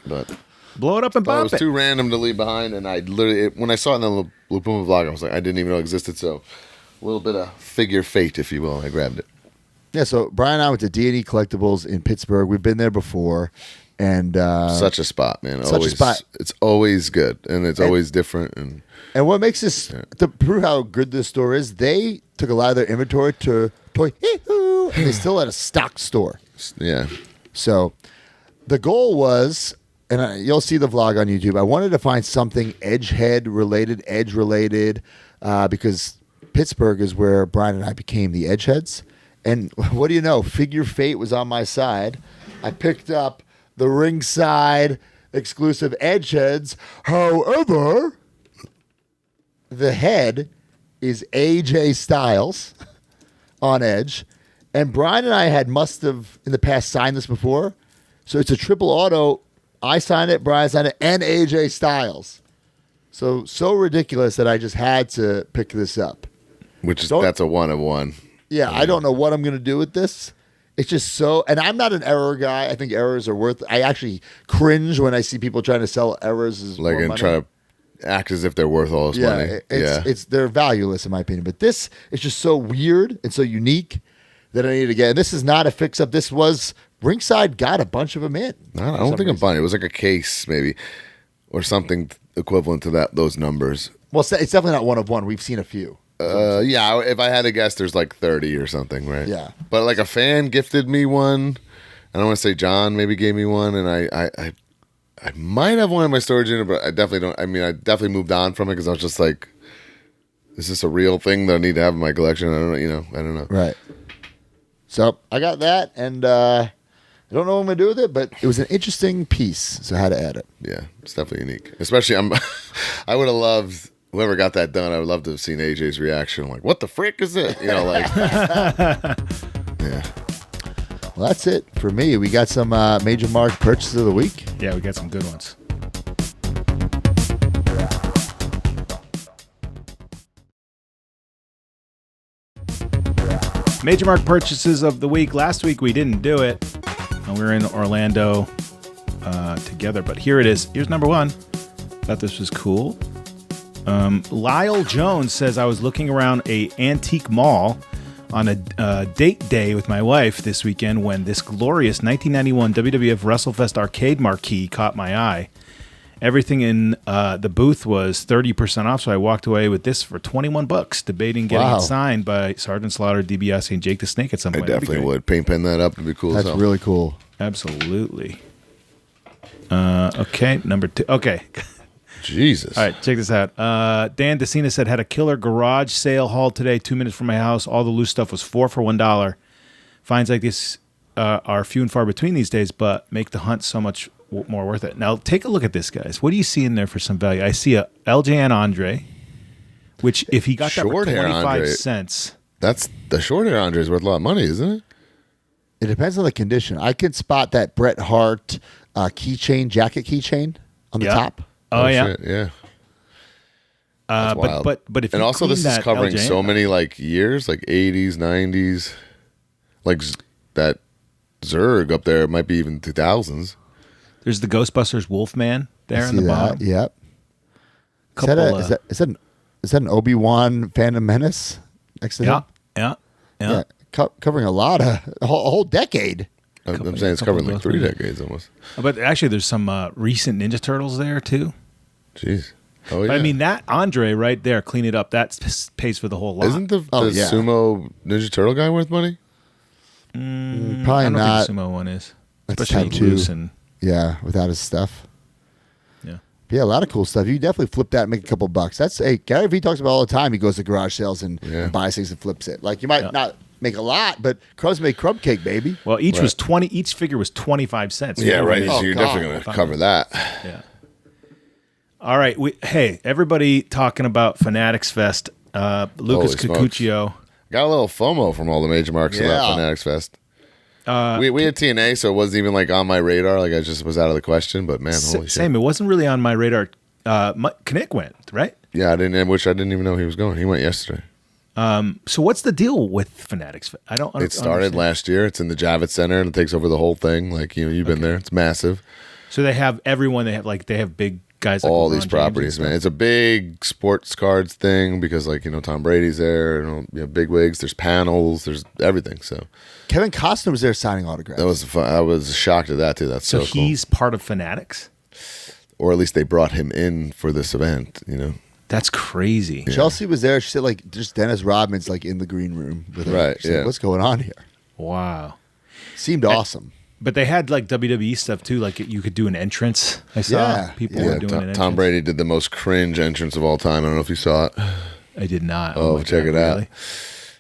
But Blow it up and thought it bop was it. too random to leave behind, and I literally, when I saw it in the Blue Puma vlog, I was like, I didn't even know it existed. So, a little bit of figure fate, if you will. I grabbed it. Yeah, so Brian and I went to D&E Collectibles in Pittsburgh. We've been there before. And Such a spot, man. such a Always, spot. It's always good, and it's always different. And what makes this, to prove how good this store is, they took a lot of their inventory to Toy Hee-Hoo, and they still had a stock store. yeah, So the goal was, and you'll see the vlog on YouTube, I wanted to find something edge related, because Pittsburgh is where Brian and I became the edgeheads. And what do you know? Figure Fate was on my side. I picked up the Ringside exclusive edgeheads. However, the head is AJ Styles on Edge. And Brian and I must have in the past signed this before. So it's a triple auto. I signed it, Brian signed it, and AJ Styles. So ridiculous that I just had to pick this up. That's a one of one. Yeah, I don't know what I'm going to do with this. It's just so, and I'm not an error guy. I think errors are worth. I actually cringe when I see people trying to sell errors as Like, more and money. try to act as if they're worth all this money. It's they're valueless in my opinion. But this is just so weird and so unique that I need to get. And this is not a fix up. This was Ringside got a bunch of them in. I don't think I'm buying it. It was like a case, maybe, or something equivalent to those numbers. Well, it's definitely not one of one. We've seen a few. Yeah, if I had to guess, there's like 30 or something, right? Yeah. But like a fan gifted me one. I don't want to say John maybe gave me one, and I might have one in my storage unit, but I definitely don't. I mean, I definitely moved on from it because I was just like, is this a real thing that I need to have in my collection? I don't know. I don't know. Right. So I got that, and I don't know what I'm gonna do with it, but it was an interesting piece. So I had to add it. Yeah, it's definitely unique. Especially, I would have loved whoever got that done. I would love to have seen AJ's reaction. Like, what the frick is it? Yeah. Well, that's it for me. We got some major mark purchases of the week. Yeah, we got some good ones. Major mark purchases of the week. Last week we didn't do it. We were in Orlando together, but here it is. Here's number one. Thought this was cool. Lyle Jones says, I was looking around a antique mall on a date day with my wife this weekend when this glorious 1991 WWF WrestleFest arcade marquee caught my eye. Everything in the booth was 30% off, so I walked away with this for $21, debating getting it signed by Sergeant Slaughter, DiBiase, and Jake the Snake at some point. I definitely would. Paint pen that up. It'd be cool. That's really cool. Absolutely. Okay, number two. Okay. Jesus. All right, check this out. Dan DeCina said, had a killer garage sale haul today, 2 minutes from my house. All the loose stuff was $4 for $1. Finds like this are few and far between these days, but make the hunt so much more worth it. Now, take a look at this, guys. What do you see in there for some value? I see a LJN Andre, which if he got that for 25 cents. That's the short hair Andre is worth a lot of money, isn't it? It depends on the condition. I can spot that Bret Hart jacket keychain on the top. Oh yeah, shit, yeah. But if and you also this is covering LJN, so many like years, like 80s, 90s, like that Zerg up there might be even 2000s. There's the Ghostbusters Wolfman there on the bottom. Yep. Is that an Obi-Wan Phantom Menace next to him? Yeah. Covering a lot of a whole decade. I'm saying it's covering like 3 decades almost. But actually, there's some recent Ninja Turtles there too. Jeez. Oh yeah. But I mean, that Andre right there, clean it up. That pays for the whole lot. Isn't the sumo Ninja Turtle guy worth money? Probably I don't not. think the sumo one is, That's especially tattoo. loose and without his stuff. yeah. Yeah, a lot of cool stuff. You definitely flip that and make a couple bucks. Gary Vee talks about all the time. He goes to garage sales and buys things and flips it. Like you might not make a lot, but Crubs make crumb cake, baby. Well, each figure was 25 cents. Yeah, right. So you're definitely going to cover that. Yeah. All right. Hey, everybody talking about Fanatics Fest. Lucas Cacuccio. Got a little FOMO from all the major marks of that Fanatics Fest. We had TNA, so it wasn't even like on my radar. Like I just was out of the question. But man, holy shit! Same. It wasn't really on my radar. Knick went, right? Yeah, I didn't even know he was going. He went yesterday. So what's the deal with Fanatics? I don't. It started last year. It's in the Javits Center and it takes over the whole thing. Like you've been there. It's massive. So they have everyone. They have big guys. Like all LeBron these properties, man. It's a big sports cards thing because Tom Brady's there. Big wigs. There's panels. There's everything. So Kevin Costner was there signing autographs. that was fun. I was shocked at that too. That's so cool. He's part of Fanatics, or at least they brought him in for this event. That's crazy. Yeah. Chelsea was there. She said just Dennis Rodman's in the green room with her. Right. She's like, what's going on here? Wow. Seemed awesome. But they had WWE stuff too. Like you could do an entrance. I saw people were doing an entrance. Tom Brady did the most cringe entrance of all time. I don't know if you saw it. I did not. Oh, check it out. Really?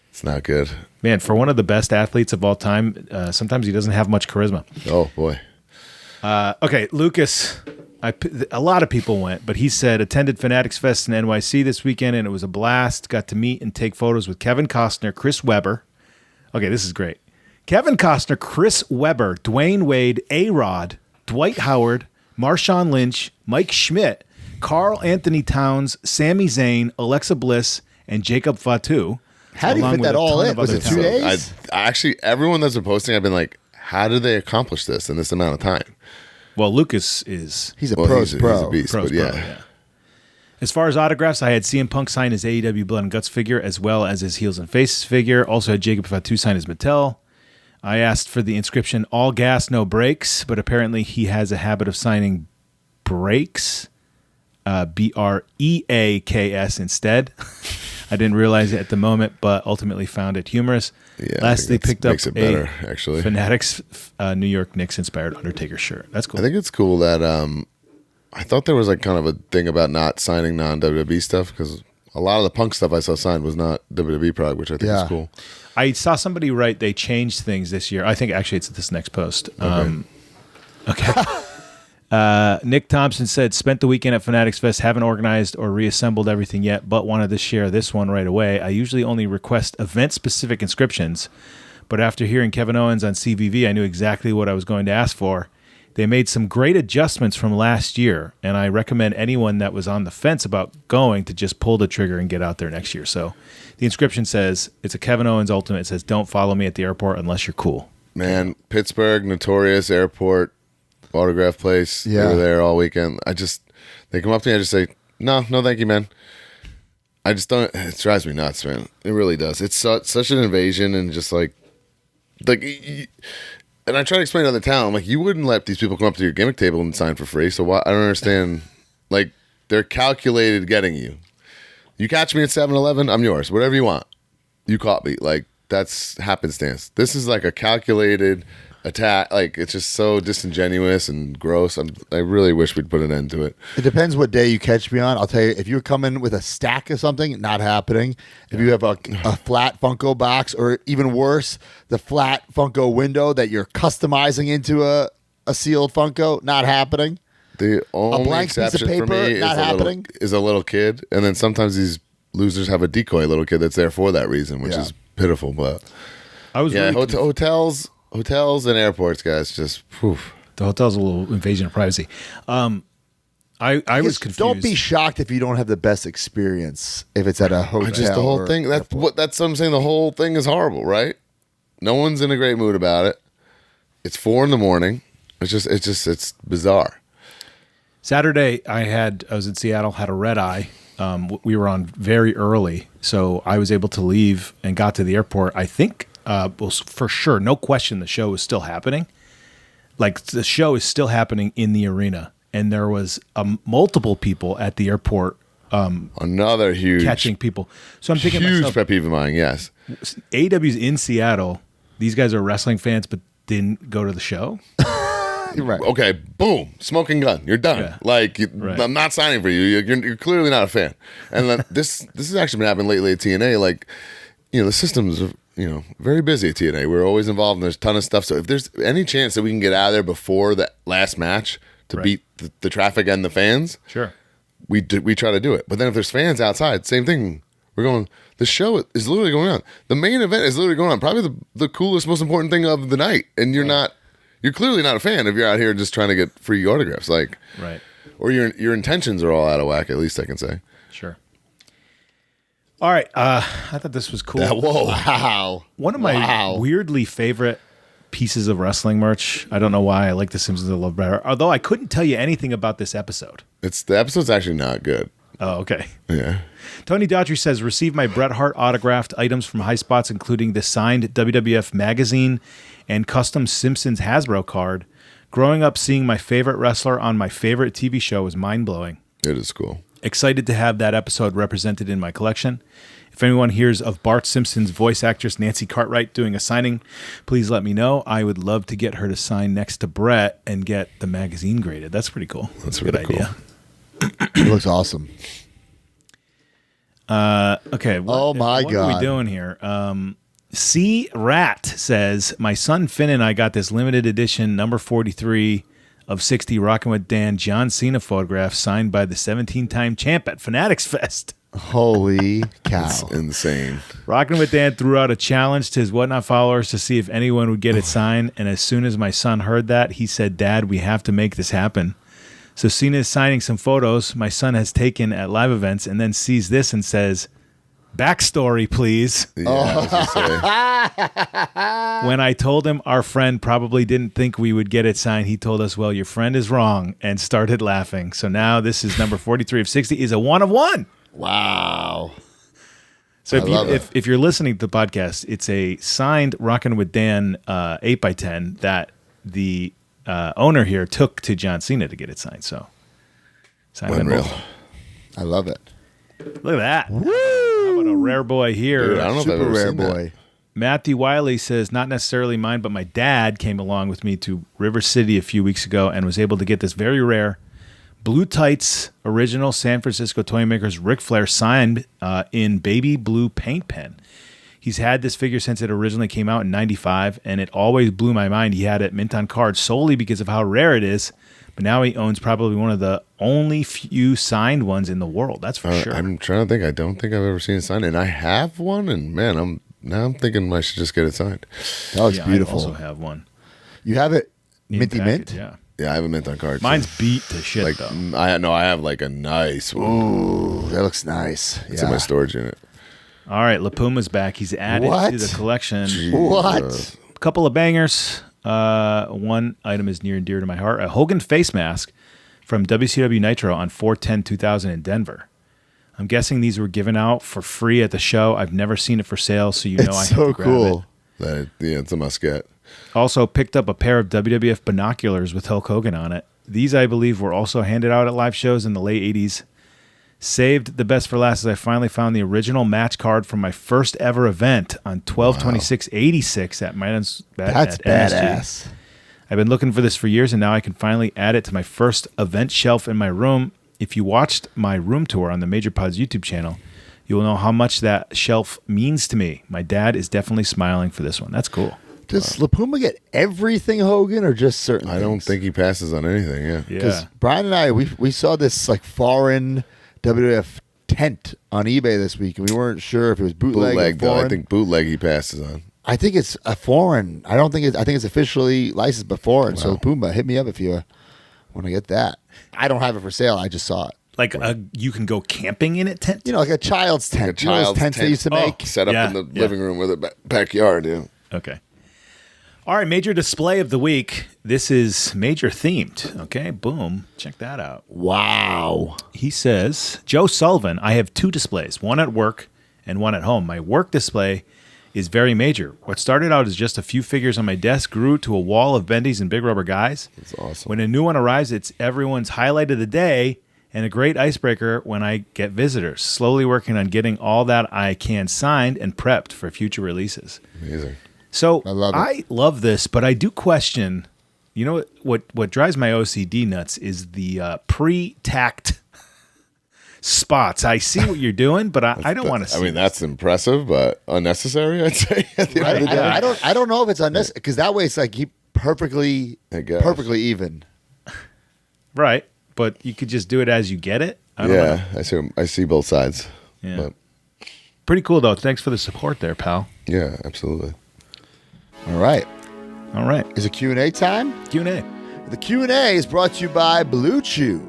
It's not good. Man, for one of the best athletes of all time, sometimes he doesn't have much charisma. Oh boy. Okay, Lucas. A lot of people went, but he said attended Fanatics Fest in NYC this weekend, and it was a blast. Got to meet and take photos with Kevin Costner, Chris Webber. Okay, this is great. Kevin Costner, Chris Webber, Dwayne Wade, A-Rod, Dwight Howard, Marshawn Lynch, Mike Schmidt, Carl Anthony Towns, Sami Zayn, Alexa Bliss, and Jacob Fatu. How do you fit that all in? Was it 2 days? Actually, everyone that's been posting, I've been like, how did they accomplish this in this amount of time? Well, Lucas is... He's a pro. He's a beast, but yeah. As far as autographs, I had CM Punk sign his AEW Blood and Guts figure as well as his Heels and Faces figure. Also had Jacob Fatu sign his Mattel. I asked for the inscription, all gas, no brakes, but apparently he has a habit of signing brakes, BREAKS instead. I didn't realize it at the moment, but ultimately found it humorous. Yeah, Lastly, picked up it better, actually. Fanatics New York Knicks inspired Undertaker shirt. That's cool. I think it's cool that I thought there was kind of a thing about not signing non-WWE stuff because A lot of the Punk stuff I saw signed was not WWE product, which I think is cool. I saw somebody write they changed things this year. I think actually it's this next post. Okay. Nick Thompson said, spent the weekend at Fanatics Fest, haven't organized or reassembled everything yet, but wanted to share this one right away. I usually only request event-specific inscriptions, but after hearing Kevin Owens on CVV, I knew exactly what I was going to ask for. They made some great adjustments from last year, and I recommend anyone that was on the fence about going to just pull the trigger and get out there next year. So the inscription says, it's a Kevin Owens Ultimate. It says, don't follow me at the airport unless you're cool. Man, Pittsburgh, notorious airport, autograph place. Yeah. They were there all weekend. They come up to me, I just say, no, thank you, man. I just don't, it drives me nuts, man. It really does. It's such an invasion and just like, and I try to explain to the town, I'm like, you wouldn't let these people come up to your gimmick table and sign for free. So why? I don't understand. Like, they're calculated getting you. You catch me at 7-Eleven, I'm yours. Whatever you want. You caught me. Like, that's happenstance. This is like a calculated attack. Like, it's just so disingenuous and gross. I really wish we'd put an end to it. It depends what day you catch me on. I'll tell you, if you're coming with a stack of something, not happening. If you have a flat Funko box, or even worse, the flat Funko window that you're customizing into a sealed Funko, not happening. The only blank piece of exception paper, for me not happening. is a little kid. And then sometimes these losers have a decoy little kid that's there for that reason, which is pitiful. But I was really hotels and airports, guys, just poof. The hotel's a little invasion of privacy. I was confused. Don't be shocked if you don't have the best experience if it's at a hotel. Just the whole thing. That's what I'm saying. The whole thing is horrible, right? No one's in a great mood about it. It's 4 a.m. It's bizarre. Saturday, I was in Seattle, had a red eye. We were on very early, so I was able to leave and got to the airport. I think, for sure, no question, the show was still happening. Like, the show is still happening in the arena, and there was multiple people at the airport. Another huge catching people. So I'm thinking, huge pet peeve of mine. Yes, AEW's in Seattle. These guys are wrestling fans, but didn't go to the show. Right. Okay, boom, smoking gun. You're done. Yeah. Like, I'm not signing for you. You're clearly not a fan. And then this has actually been happening lately at TNA. Like, the systems are, very busy at TNA. We're always involved, and there's a ton of stuff. So if there's any chance that we can get out of there before the last match to beat the traffic and the fans, sure, we try to do it. But then if there's fans outside, same thing. We're going, the show is literally going on. The main event is literally going on. Probably the coolest, most important thing of the night. And you're clearly not a fan if you're out here just trying to get free autographs. Like, right. Or your intentions are all out of whack, at least I can say. Sure. All right. I thought this was cool. Whoa. Wow. One of my weirdly favorite pieces of wrestling merch. I don't know why I like The Simpsons a little better. Although I couldn't tell you anything about this episode. The episode's actually not good. Oh, okay. Yeah. Tony Daughtry says, received my Bret Hart autographed items from High Spots, including the signed WWF magazine and custom Simpsons Hasbro card. Growing up, seeing my favorite wrestler on my favorite TV show was mind-blowing. It is cool. Excited to have that episode represented in my collection. If anyone hears of Bart Simpson's voice actress Nancy Cartwright doing a signing, please let me know. I would love to get her to sign next to Bret and get the magazine graded. That's pretty cool. That's a really good idea. It looks awesome. Okay. Oh my God. God. What are we doing here? C Rat says, my son Finn and I got this limited edition number 43 of 60 Rockin' with Dan John Cena photograph signed by the 17-time champ at Fanatics Fest. Holy cow. It's insane. Rockin' with Dan threw out a challenge to his Whatnot followers to see if anyone would get it signed. And as soon as my son heard that, he said, Dad, we have to make this happen. So Cena is signing some photos my son has taken at live events and then sees this and says, backstory, please. Yeah, When I told him our friend probably didn't think we would get it signed, he told us, well, your friend is wrong, and started laughing. So now this is number 43 of 60 is a 1 of 1. Wow. So if you're listening to the podcast, it's a signed Rockin' with Dan 8x10 that the owner here took to John Cena to get it signed. So sign Unreal. I love it. Look at that. Woo! How about a rare boy here? Dude, I don't know if I've Super ever rare seen that. boy. Matthew Wiley says, not necessarily mine, but my dad came along with me to River City a few weeks ago and was able to get this very rare blue tights, original San Francisco Toymakers Ric Flair signed in baby blue paint pen. He's had this figure since it originally came out in 95, and it always blew my mind he had it mint on card solely because of how rare it is. But now he owns probably one of the only few signed ones in the world. That's for sure. I'm trying to think. I don't think I've ever seen it signed, and I have one. And man, I'm thinking I should just get it signed. That looks beautiful. I also have one. You have it In minty package, mint? Yeah, I have a mint on card. Mine's beat to shit like, though. I have like a nice one. Ooh, that looks nice. It's in my storage unit. All right, La Puma's back. He's added to the collection. What? A couple of bangers. One item is near and dear to my heart. A Hogan face mask from WCW Nitro on 4/10/2000 in Denver. I'm guessing these were given out for free at the show. I've never seen it for sale, so I have to grab it. It's a must get. Also picked up a pair of WWF binoculars with Hulk Hogan on it. These, I believe, were also handed out at live shows in the late 80s. Saved the best for last as I finally found the original match card from my first ever event on 12/26/86 at That's badass. MSG. I've been looking for this for years, and now I can finally add it to my first event shelf in my room. If you watched my room tour on the Major Pods YouTube channel, you will know how much that shelf means to me. My dad is definitely smiling for this one. That's cool. Does La Puma get everything, Hogan, or just certain I don't think he passes on anything, yeah. Because Brian and I, we saw this like foreign WWF tent on eBay this week, and we weren't sure if it was bootleg or though. foreign. I think bootleg he passes on. I think it's a foreign. I think it's officially licensed, but foreign. Wow. So Puma, hit me up if you want to get that. I don't have it for sale. I just saw it. Like you can go camping in it tent? You know, like a child's tent. Like a child's tents they used to make? Set up in the living room with a backyard, yeah. Okay. All right, major display of the week. This is major themed. Okay, boom. Check that out. Wow. He says, Joe Sullivan, I have two displays, one at work and one at home. My work display is very major. What started out as just a few figures on my desk grew to a wall of bendies and big rubber guys. That's awesome. When a new one arrives, it's everyone's highlight of the day and a great icebreaker when I get visitors. Slowly working on getting all that I can signed and prepped for future releases. Amazing. So I love this, but I do question, you know what drives my OCD nuts is the pre-tacked spots. I see what you're doing, but I don't want to see I mean, that's impressive, but unnecessary, I'd say. At the end of the day. I don't know if it's unnecessary, because that way it's like perfectly even. Right, but you could just do it as you get it. I don't know. I see both sides. Yeah. But pretty cool, though. Thanks for the support there, pal. yeah, absolutely. All right. Is it Q&A time? Q&A. The Q&A is brought to you by Blue Chew.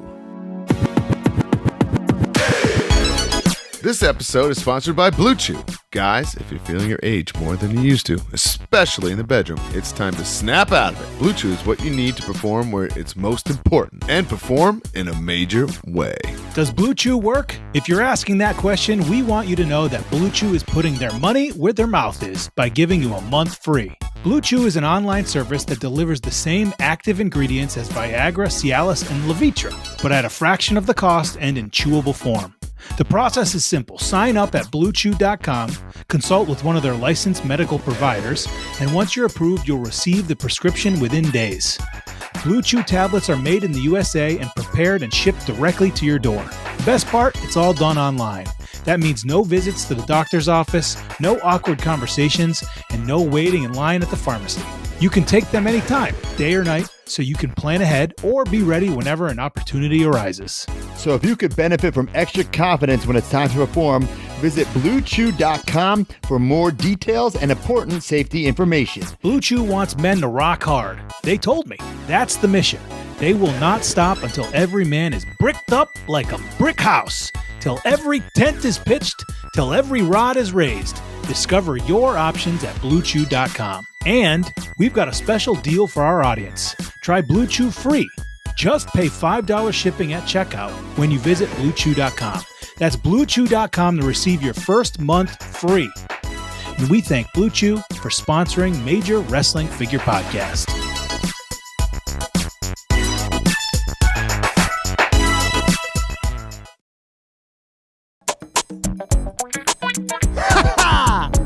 This episode is sponsored by Blue Chew. Guys, if you're feeling your age more than you used to, especially in the bedroom, it's time to snap out of it. Blue Chew is what you need to perform where it's most important, and perform in a major way. Does Blue Chew work? If you're asking that question, we want you to know that Blue Chew is putting their money where their mouth is by giving you a month free. Blue Chew is an online service that delivers the same active ingredients as Viagra, Cialis, and Levitra, but at a fraction of the cost and in chewable form. The process is simple. Sign up at BlueChew.com, consult with one of their licensed medical providers, and once you're approved, you'll receive the prescription within days. Blue Chew tablets are made in the USA and prepared and shipped directly to your door. The best part, it's all done online. That means no visits to the doctor's office, no awkward conversations, and no waiting in line at the pharmacy. You can take them anytime, day or night, so you can plan ahead or be ready whenever an opportunity arises. So if you could benefit from extra confidence when it's time to perform, visit BlueChew.com for more details and important safety information. Blue Chew wants men to rock hard. They told me. That's the mission. They will not stop until every man is bricked up like a brick house, till every tent is pitched, till every rod is raised. Discover your options at BlueChew.com. And we've got a special deal for our audience. Try Blue Chew free. Just pay $5 shipping at checkout when you visit BlueChew.com. That's BlueChew.com to receive your first month free. And we thank Blue Chew for sponsoring Major Wrestling Figure Podcast.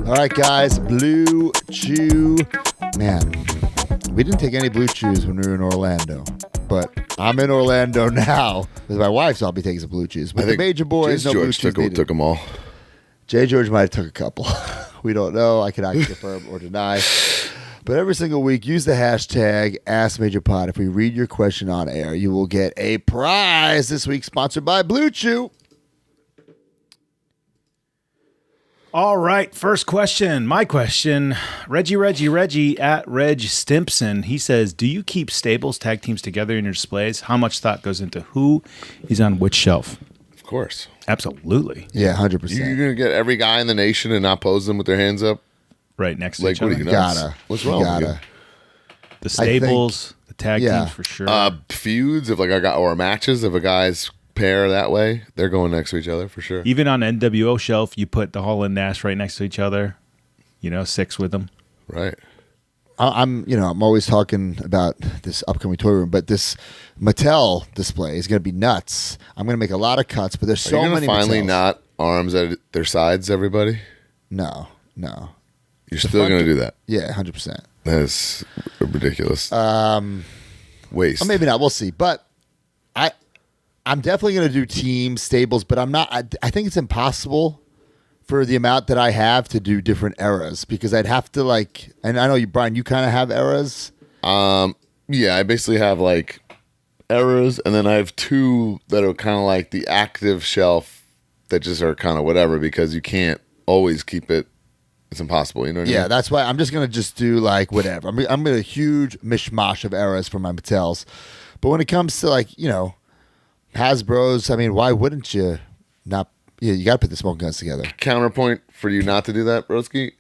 All right, guys, Blue Chew. Man, we didn't take any Blue Chews when we were in Orlando, but I'm in Orlando now with my wife, so I'll be taking some Blue Chews. With the major boys, Jay no Blue George Chews needed. took them all. Jay George might have took a couple. We don't know. I cannot confirm or deny. But every single week, use the hashtag AskMajorPod. If we read your question on air, you will get a prize. This week, sponsored by Blue Chew. All right, first question. My question. Reggie at Reg Stimpson. He says, do you keep stables, tag teams together in your displays? How much thought goes into who is on which shelf? Of course. Absolutely. Yeah, 100%. You're going to get every guy in the nation and not pose them with their hands up? Right next to Like, each what other. are you nuts? What's wrong with you? The stables, the tag teams for sure. Feuds, or matches, if a guy's pair that way, they're going next to each other for sure. Even on NWO shelf, you put the Hall and Nash right next to each other. 6 with them. Right. I'm always talking about this upcoming toy room, but this Mattel display is going to be nuts. I'm going to make a lot of cuts, but there's so many. Finally, Mattels. not arms at their sides, everybody. No. You're still going to do that. Yeah, 100%. That's ridiculous. Waste. Or maybe not. We'll see. But I'm definitely going to do team stables, but I'm not. I think it's impossible for the amount that I have to do different eras because I'd have to and I know you, Brian, you kind of have eras. Yeah, I basically have eras, and then I have 2 that are kind of like the active shelf that just are kind of whatever because you can't always keep it. It's impossible, you know what I mean? Yeah, that's why I'm just going to just do whatever. I'm going to a huge mishmash of eras for my Mattels. But when it comes to Hasbro's, I mean, why wouldn't you not? You got to put the smoke guns together. Counterpoint for you not to do that, Broski.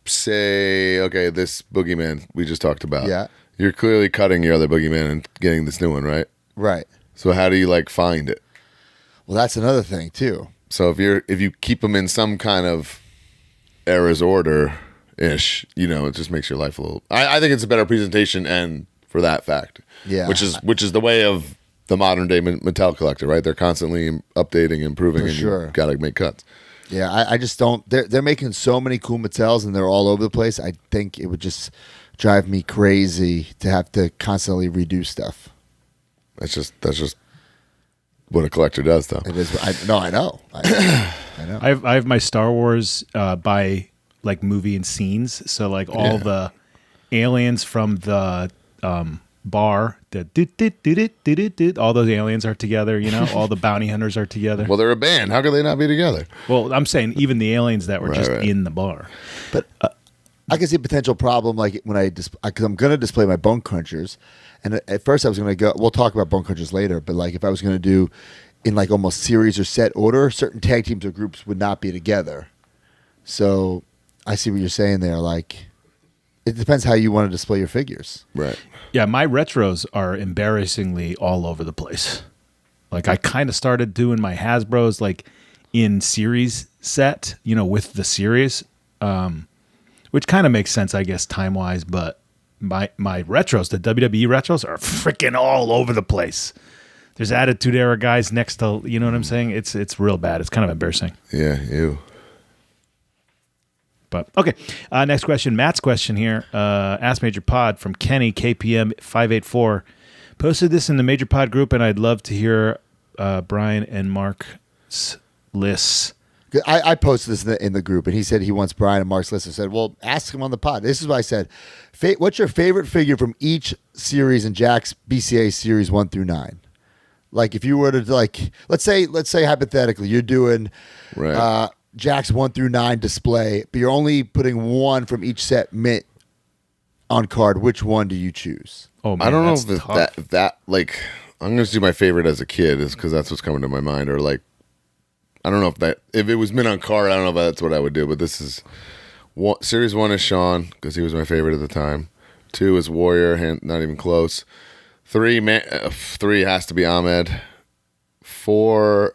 Say, okay, this Boogeyman we just talked about. Yeah. You're clearly cutting your other Boogeyman and getting this new one, right? Right. So how do you find it? Well, that's another thing too. So if you keep them in some kind of era's order ish, it just makes your life a little. I think it's a better presentation, and for that fact, yeah, which is the way of the modern day Mattel collector, right? They're constantly updating, improving, for and sure. you got to make cuts. Yeah, I just don't. They're making so many cool Mattels, and they're all over the place. I think it would just drive me crazy to have to constantly redo stuff. That's just what a collector does, though. It is. I know. I know. I have my Star Wars by movie and scenes. So all the aliens from the bar, all those aliens are together. All the bounty hunters are together. Well, they're a band. How could they not be together? Well, I'm saying even the aliens that were just in the bar. But I can see a potential problem when because I'm going to display my Bone Crunchers, and at first I was going to go. We'll talk about Bone Crunchers later, but if I was going to do in almost series or set order, certain tag teams or groups would not be together. So I see what you're saying there. It depends how you want to display your figures. Right. Yeah, my retros are embarrassingly all over the place. I kind of started doing my Hasbro's in series set, with the series, which kind of makes sense, I guess, time-wise. But my retros, the WWE retros, are freaking all over the place. There's Attitude Era guys next to, you know what I'm saying? It's real bad. It's kind of embarrassing. Yeah, ew. But okay, next question. Matt's question here. Ask Major Pod from Kenny KPM 584 posted this in the Major Pod group, and I'd love to hear Brian and Mark's lists. I posted this in the group, and he said he wants Brian and Mark's list. I said, well, ask him on the pod. This is what I said. What's your favorite figure from each series in Jack's BCA series 1 through 9? If you were to let's say hypothetically, you're doing Jack's 1 through 9 display, but you're only putting one from each set mint on card. Which one do you choose? Oh, man, I don't know if that I'm going to do my favorite as a kid is because that's what's coming to my mind. Or I don't know if it was mint on card, I don't know if that's what I would do. But this is series 1 is Sean because he was my favorite at the time. 2 is Warrior, not even close. 3 has to be Ahmed. 4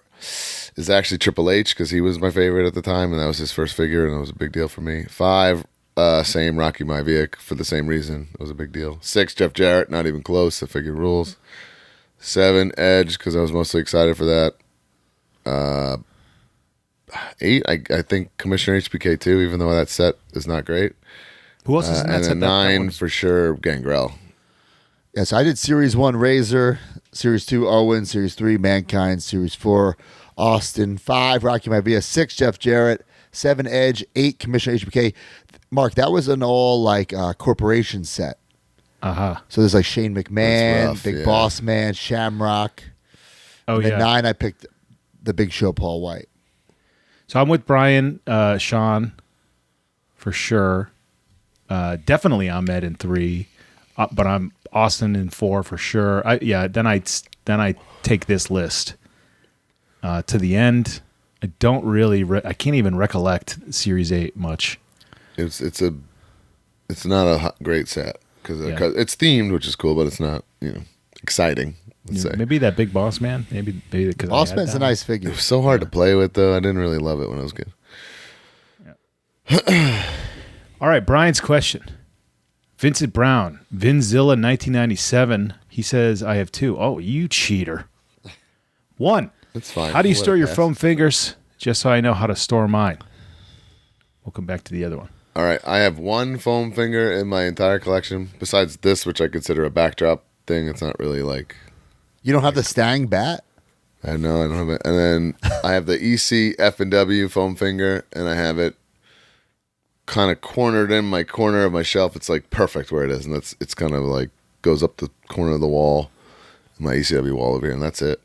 is actually Triple H because he was my favorite at the time, and that was his first figure, and it was a big deal for me. 5, same Rocky Maivia for the same reason. It was a big deal. 6, Jeff Jarrett, not even close. The figure rules. 7, Edge because I was mostly excited for that. 8, I think Commissioner HBK too, even though that set is not great. Who else is in that and set? then 9 for sure, Gangrel. Yes, I did Series 1 Razor, Series 2 Owen, Series 3 Mankind, Series 4 Austin, 5 Rocky Maivia, 6 Jeff Jarrett, 7 Edge, 8 Commissioner HBK. Mark, that was an all like corporation set. So there's like Shane McMahon, rough, Big yeah. Boss Man, Shamrock. Oh, and then yeah. 9, I picked the Big Show, Paul White. So I'm with Brian, Sean, for sure. Definitely Ahmed in 3, but I'm Austin in 4 for sure. Then I take this list to the end. I don't really. I can't even recollect Series 8 much. It's not a great set because it's themed, which is cool, but it's not exciting. Let's say Maybe that Big Boss Man. Maybe because Boss Man's a nice figure. it was so hard to play with though. I didn't really love it when I was good. All right, Brian's question. Vincent Brown, Vinzilla 1997. He says, I have 2. Oh, you cheater. 1. That's fine. How do you I'll let store it your pass. foam fingers? Just so I know how to store mine. We'll come back to the other one. All right, I have 1 foam finger in my entire collection. Besides this, which I consider a backdrop thing, it's not really like. You don't have the Stang bat? I know I don't have it. And then I have the EC F&W foam finger, and I have it kind of cornered in my corner of my shelf. It's like perfect where it is, and it's kind of like goes up the corner of the wall, my ECW wall over here, and that's it.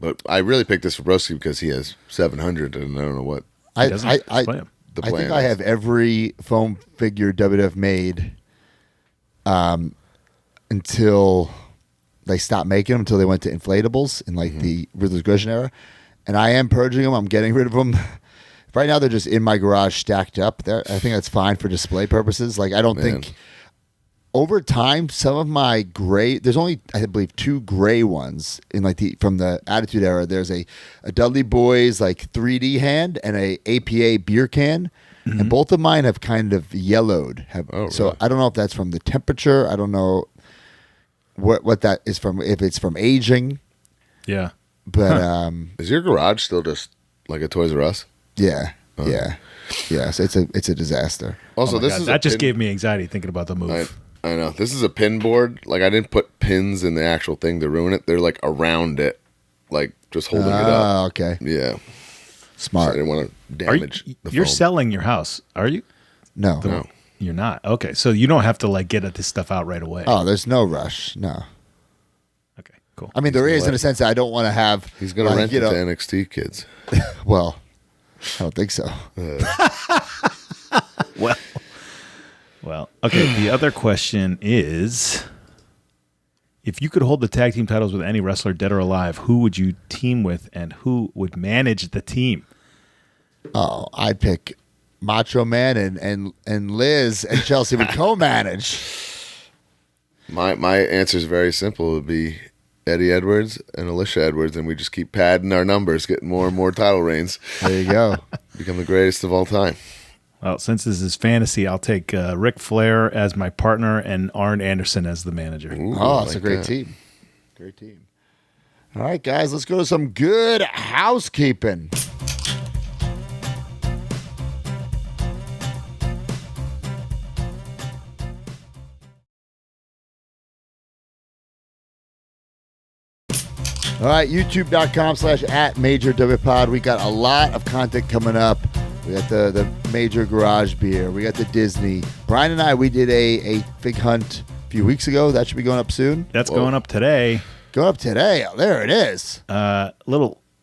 But I really picked this for Broski because he has 700, and I don't know what I doesn't display 'em. the I plan think I is. have every foam figure WWF made until they stopped making them, until they went to inflatables in like the Ruthless Aggression era. And I am purging them. I'm getting rid of them. Right now, they're just in my garage stacked up. I think that's fine for display purposes. Like, I don't think over time, some of my gray, there's only, I believe, 2 gray ones in like from the Attitude Era. There's a Dudley Boys like 3D hand and a APA beer can. And both of mine have kind of yellowed. So really? I don't know if that's from the temperature. I don't know what that is from, if it's from aging. Yeah. But Is your garage still just like a Toys R Us? yeah. So it's a disaster. Also, Oh my this God, is that just gave me anxiety thinking about the move. I know. This is a pin board. Like, I didn't put pins in the actual thing to ruin it. They're like around it, like just holding it up. Okay. Yeah. Smart. I didn't want to Are damage the you're foam. selling your house, are you? No. No. You're not. Okay, so you don't have to like get at this stuff out right away. Oh, there's no rush. No. Okay, cool. I mean, there is in a sense that I don't want to have. He's going to like, rent it to NXT kids. Well, I don't think so. Well, okay. The other question is, if you could hold the tag team titles with any wrestler, dead or alive, who would you team with, and who would manage the team? Oh, I'd pick Macho Man and Liz and Chelsea would co-manage. My answer is very simple. It would be Eddie Edwards and Alicia Edwards, and we just keep padding our numbers, getting more and more title reigns. There you go. Become the greatest of all time. Well, since this is fantasy, I'll take Ric Flair as my partner and Arn Anderson as the manager. Ooh, Oh, I it's a like great that. team. Great team. All right, guys, let's go to some good housekeeping. All right, youtube.com/@MajorWPod. We got a lot of content coming up. We got the Major Garage Beer. We got the Disney. Brian and I, we did a fig hunt a few weeks ago. That should be going up soon. That's going up today. Going up today. Oh, there it is.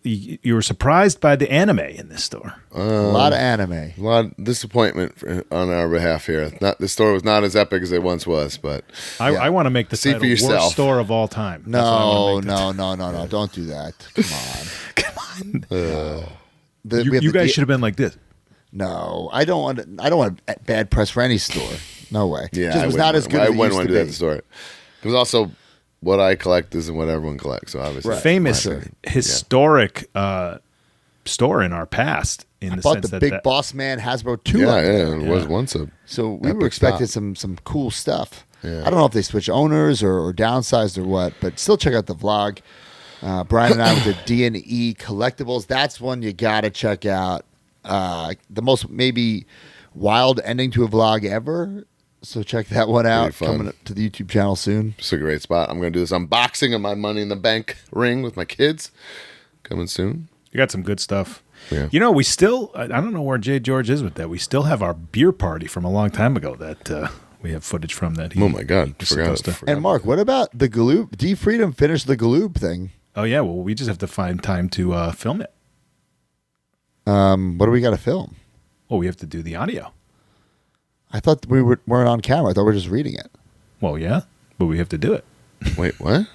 You were surprised by the anime in this store. A lot of anime. A lot of disappointment on our behalf here. The store was not as epic as it once was, but I want to make the See for title worst yourself. store of all time. That's what I No. wanna make the Don't do that. Come on. You guys should have been like this. No, I don't want bad press for any store. No way. yeah, Just was not as good as I it wouldn't used want to to do that be. at the store. Because also, what I collect isn't what everyone collects. So obviously, Right. Famous, Sure. historic store in our past. In I the bought sense the that Big Boss Man Hasbro 2 Yeah, up there. it was once a. So we epic were expecting stop. some cool stuff. Yeah. I don't know if they switched owners or downsized or what, but still check out the vlog. Brian and I with the D&E Collectibles. That's one you got to check out. The most maybe wild ending to a vlog ever. So check that one out. Pretty fun. Coming to the YouTube channel soon. It's a great spot. I'm going to do this unboxing of my Money in the Bank ring with my kids. Coming soon. You got some good stuff. Yeah. You know, we still, I don't know where Jay George is with that. We still have our beer party from a long time ago that we have footage from that. Oh my God. Forgot. And Mark, what about the Galoob? D Freedom finished the Galoob thing. Oh, yeah. Well, we just have to find time to film it. What do we got to film? Well, we have to do the audio. I thought we weren't on camera. I thought we were just reading it. Well, yeah, but we have to do it. Wait, what?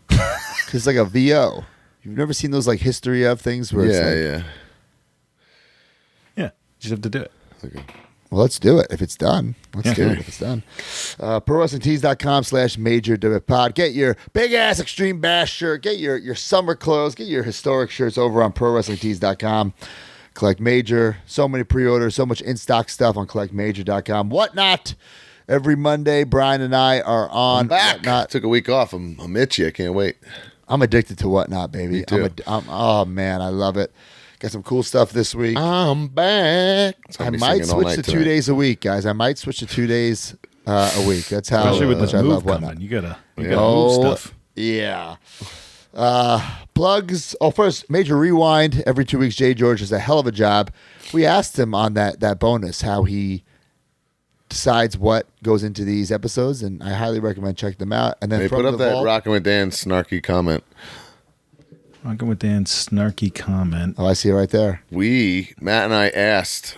Because it's like a VO. You've never seen those like history of things where it's like, Yeah. Yeah, just have to do it. Okay. well, let's do it if it's done. Let's do Yeah. it if it's done. ProWrestlingTees.com/MajorWPod. Get your big ass Extreme Bash shirt. Get your summer clothes. Get your historic shirts over on ProWrestlingTees.com. Collect Major. So many pre-orders. So much in-stock stuff on CollectMajor.com. Whatnot. Every Monday, Brian and I are on I'm back. Whatnot. Took a week off. I'm itchy. I can't wait. I'm addicted to Whatnot, baby. Me too. Oh, man. I love it. Got some cool stuff this week. I'm back. I might switch to 2 days a week, guys. I might switch to 2 days a week. That's how Especially with much this I move love Whatnot. coming. You gotta move stuff. Yeah. Plugs. Oh, first, Major Rewind. Every 2 weeks, Jay George does a hell of a job. We asked him on that bonus how he decides what goes into these episodes, and I highly recommend checking them out. And then They from put up the that vault, Rockin' with Dan snarky comment. Rockin' with Dan's snarky comment. Oh, I see it right there. Matt and I asked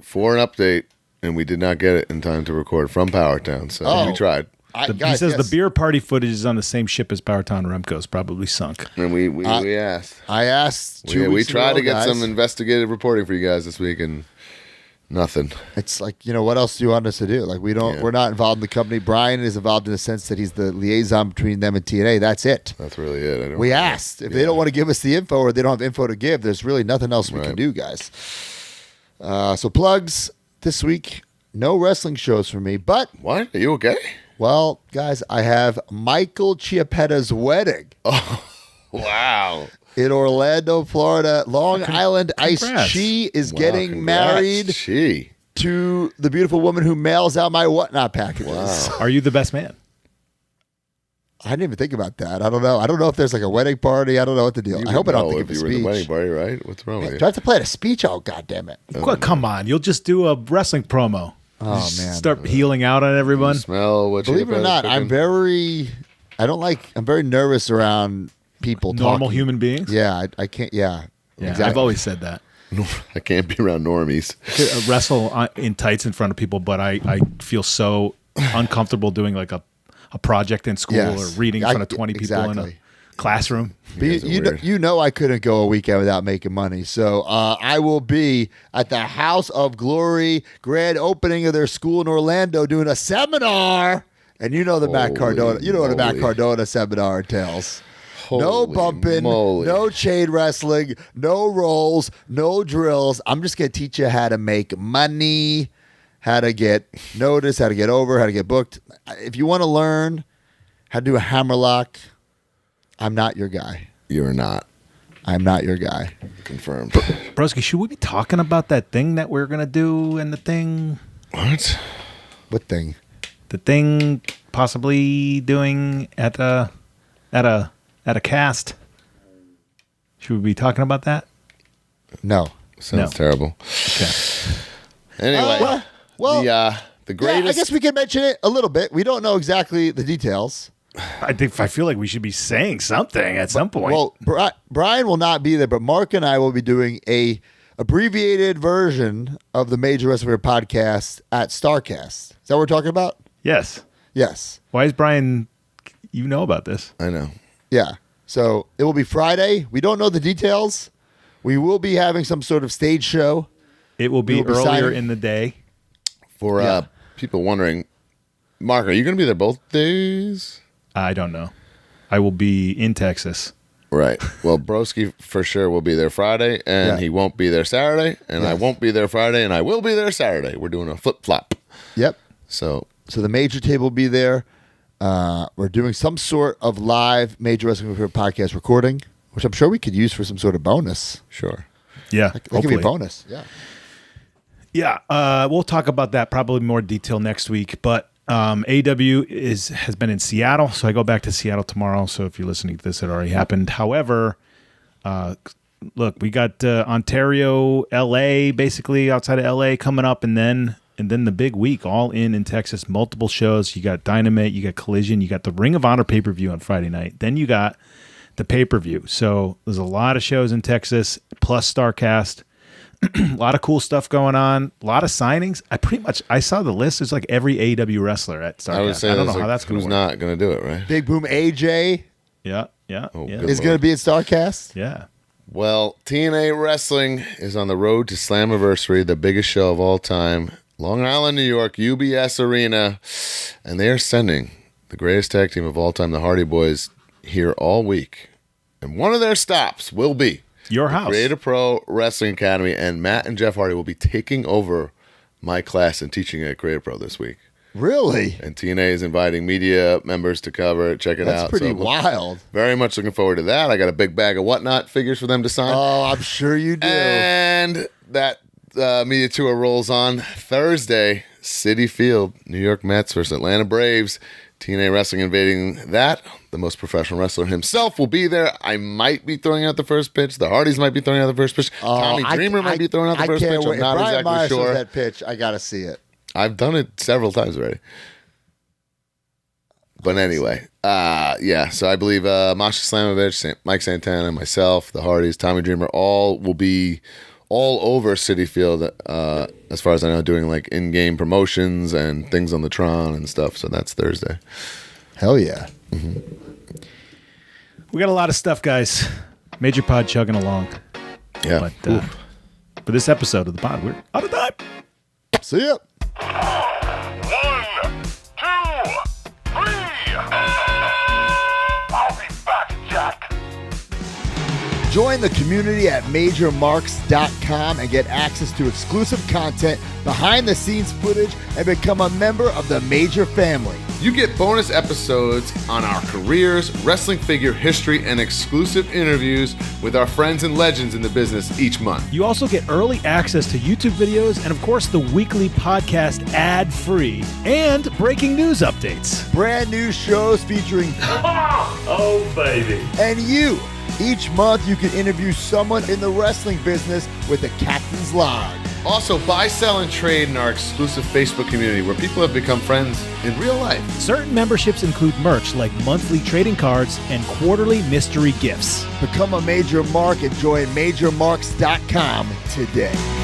for an update, and we did not get it in time to record from Powertown, so we tried. He says the beer party footage is on the same ship as Powertown Remco's, probably sunk. And we asked. I asked 2 We weeks tried ago, to get guys. some investigative reporting for you guys this week, and nothing. It's like, what else do you want us to do? Like, we're not involved in the company. Brian is involved in the sense that he's the liaison between them and TNA. That's it. That's really it. We asked. If they don't want to give us the info or they don't have info to give, there's really nothing else we can do, guys. So plugs this week. No wrestling shows for me, but... What? Are you okay? Well, guys, I have Michael Chiappetta's wedding. Oh, wow. In Orlando, Florida. Long Island Iced Congrats. Chi is getting Congrats, married Chi. to the beautiful woman who mails out my Whatnot packages. Wow. Are you the best man? I didn't even think about that. I don't know. I don't know if there's like a wedding party. I don't know what the deal. You I hope I would don't know think of a if you were the wedding speech. party, right? What's wrong with Do you? I have to play at a speech? Oh, God damn it. Come on, you'll just do a wrestling promo. Oh, Just man. start healing out on everyone. Smell what Believe it or not, I'm very nervous around people Normal talking. human beings. Yeah, I can't. Yeah, Yeah, exactly. I've always said that. I can't be around normies. To wrestle in tights in front of people, but I feel so uncomfortable doing like a project in school Yes. or reading in front of 20 people in a exactly. classroom. But you know I couldn't go a weekend without making money. So I will be at the House of Glory grand opening of their school in Orlando doing a seminar. And you know the Matt Cardona. You know what a Matt Cardona seminar entails. No Holy bumping, moly. no chain wrestling, no rolls, no drills. I'm just going to teach you how to make money, how to get noticed, how to get over, how to get booked. If you want to learn how to do a hammerlock, I'm not your guy. You're not. I'm not your guy. Confirmed. Broski, should we be talking about that thing that we're going to do and the thing? What? What thing? The thing possibly doing at a cast. Should we be talking about that? No. Sounds terrible. Okay. Anyway, well, the yeah, greatest. I guess we can mention it a little bit. We don't know exactly the details. I feel like we should be saying something at some point. Well, Brian will not be there, but Mark and I will be doing a abbreviated version of the Major Wrestling podcast at Starcast. Is that what we're talking about? Yes. Yes. Why is Brian? You know about this? I know. Yeah. So it will be Friday. We don't know the details. We will be having some sort of stage show. It will be earlier signing in the day. For people wondering, Mark, are you going to be there both days? I don't know. I will be in Texas. Right. Well, Broski for sure will be there Friday, and he won't be there Saturday, and I won't be there Friday, and I will be there Saturday. We're doing a flip-flop. Yep. So the Major table will be there. We're doing some sort of live Major Wrestling podcast recording, which I'm sure we could use for some sort of bonus. Sure. Yeah. That could be a bonus. Yeah. Yeah, we'll talk about that probably more detail next week. But AEW has been in Seattle, so I go back to Seattle tomorrow. So if you're listening to this, it already happened. However, look, we got Ontario, LA, basically outside of LA coming up, and then the big week, all in Texas, multiple shows. You got Dynamite, you got Collision, you got the Ring of Honor pay-per-view on Friday night. Then you got the pay-per-view. So there's a lot of shows in Texas, plus Starcast. A lot of cool stuff going on. A lot of signings. I saw the list. There's like every AEW wrestler at Starcast. I don't know how that's going to work. Who's not going to do it, right? Big Boom AJ Yeah. is going to be at Starcast. Yeah. Well, TNA Wrestling is on the road to Slammiversary, the biggest show of all time. Long Island, New York, UBS Arena. And they are sending the greatest tag team of all time, the Hardy Boys, here all week. And one of their stops will be your house, Creative Pro Wrestling Academy, and Matt and Jeff Hardy will be taking over my class and teaching at Creative Pro this week. Really? And TNA is inviting media members to cover it. Check it out. That's pretty wild. Very much looking forward to that. I got a big bag of whatnot figures for them to sign. Oh, I'm sure you do. And that media tour rolls on Thursday. Citi Field, New York Mets versus Atlanta Braves. TNA Wrestling invading that. The most professional wrestler himself will be there. I might be throwing out the first pitch. The Hardys might be throwing out the first pitch. Tommy Dreamer might be throwing out the first pitch. I'm not exactly sure. That pitch, I got to see it. I've done it several times already. But anyway, so I believe Masha Slamovich, Mike Santana, myself, the Hardys, Tommy Dreamer, all will be all over Citi Field, as far as I know, doing like in-game promotions and things on the Tron and stuff. So that's Thursday. Hell yeah. Mm-hmm. We got a lot of stuff, guys. Major Pod chugging along. Yeah. But for this episode of the pod, we're out of time. See ya. 1, 2, 3. I'll be back, Jack. Join the community at MajorMarks.com and get access to exclusive content, behind-the-scenes footage, and become a member of the Major family. You get bonus episodes on our careers, wrestling figure history, and exclusive interviews with our friends and legends in the business each month. You also get early access to YouTube videos and, of course, the weekly podcast ad-free and breaking news updates. Brand new shows featuring Oh, baby. and you. Each month, you can interview someone in the wrestling business with the Captain's Log. Also, buy, sell, and trade in our exclusive Facebook community where people have become friends in real life. Certain memberships include merch like monthly trading cards and quarterly mystery gifts. Become a Major Mark and join MajorMarks.com today.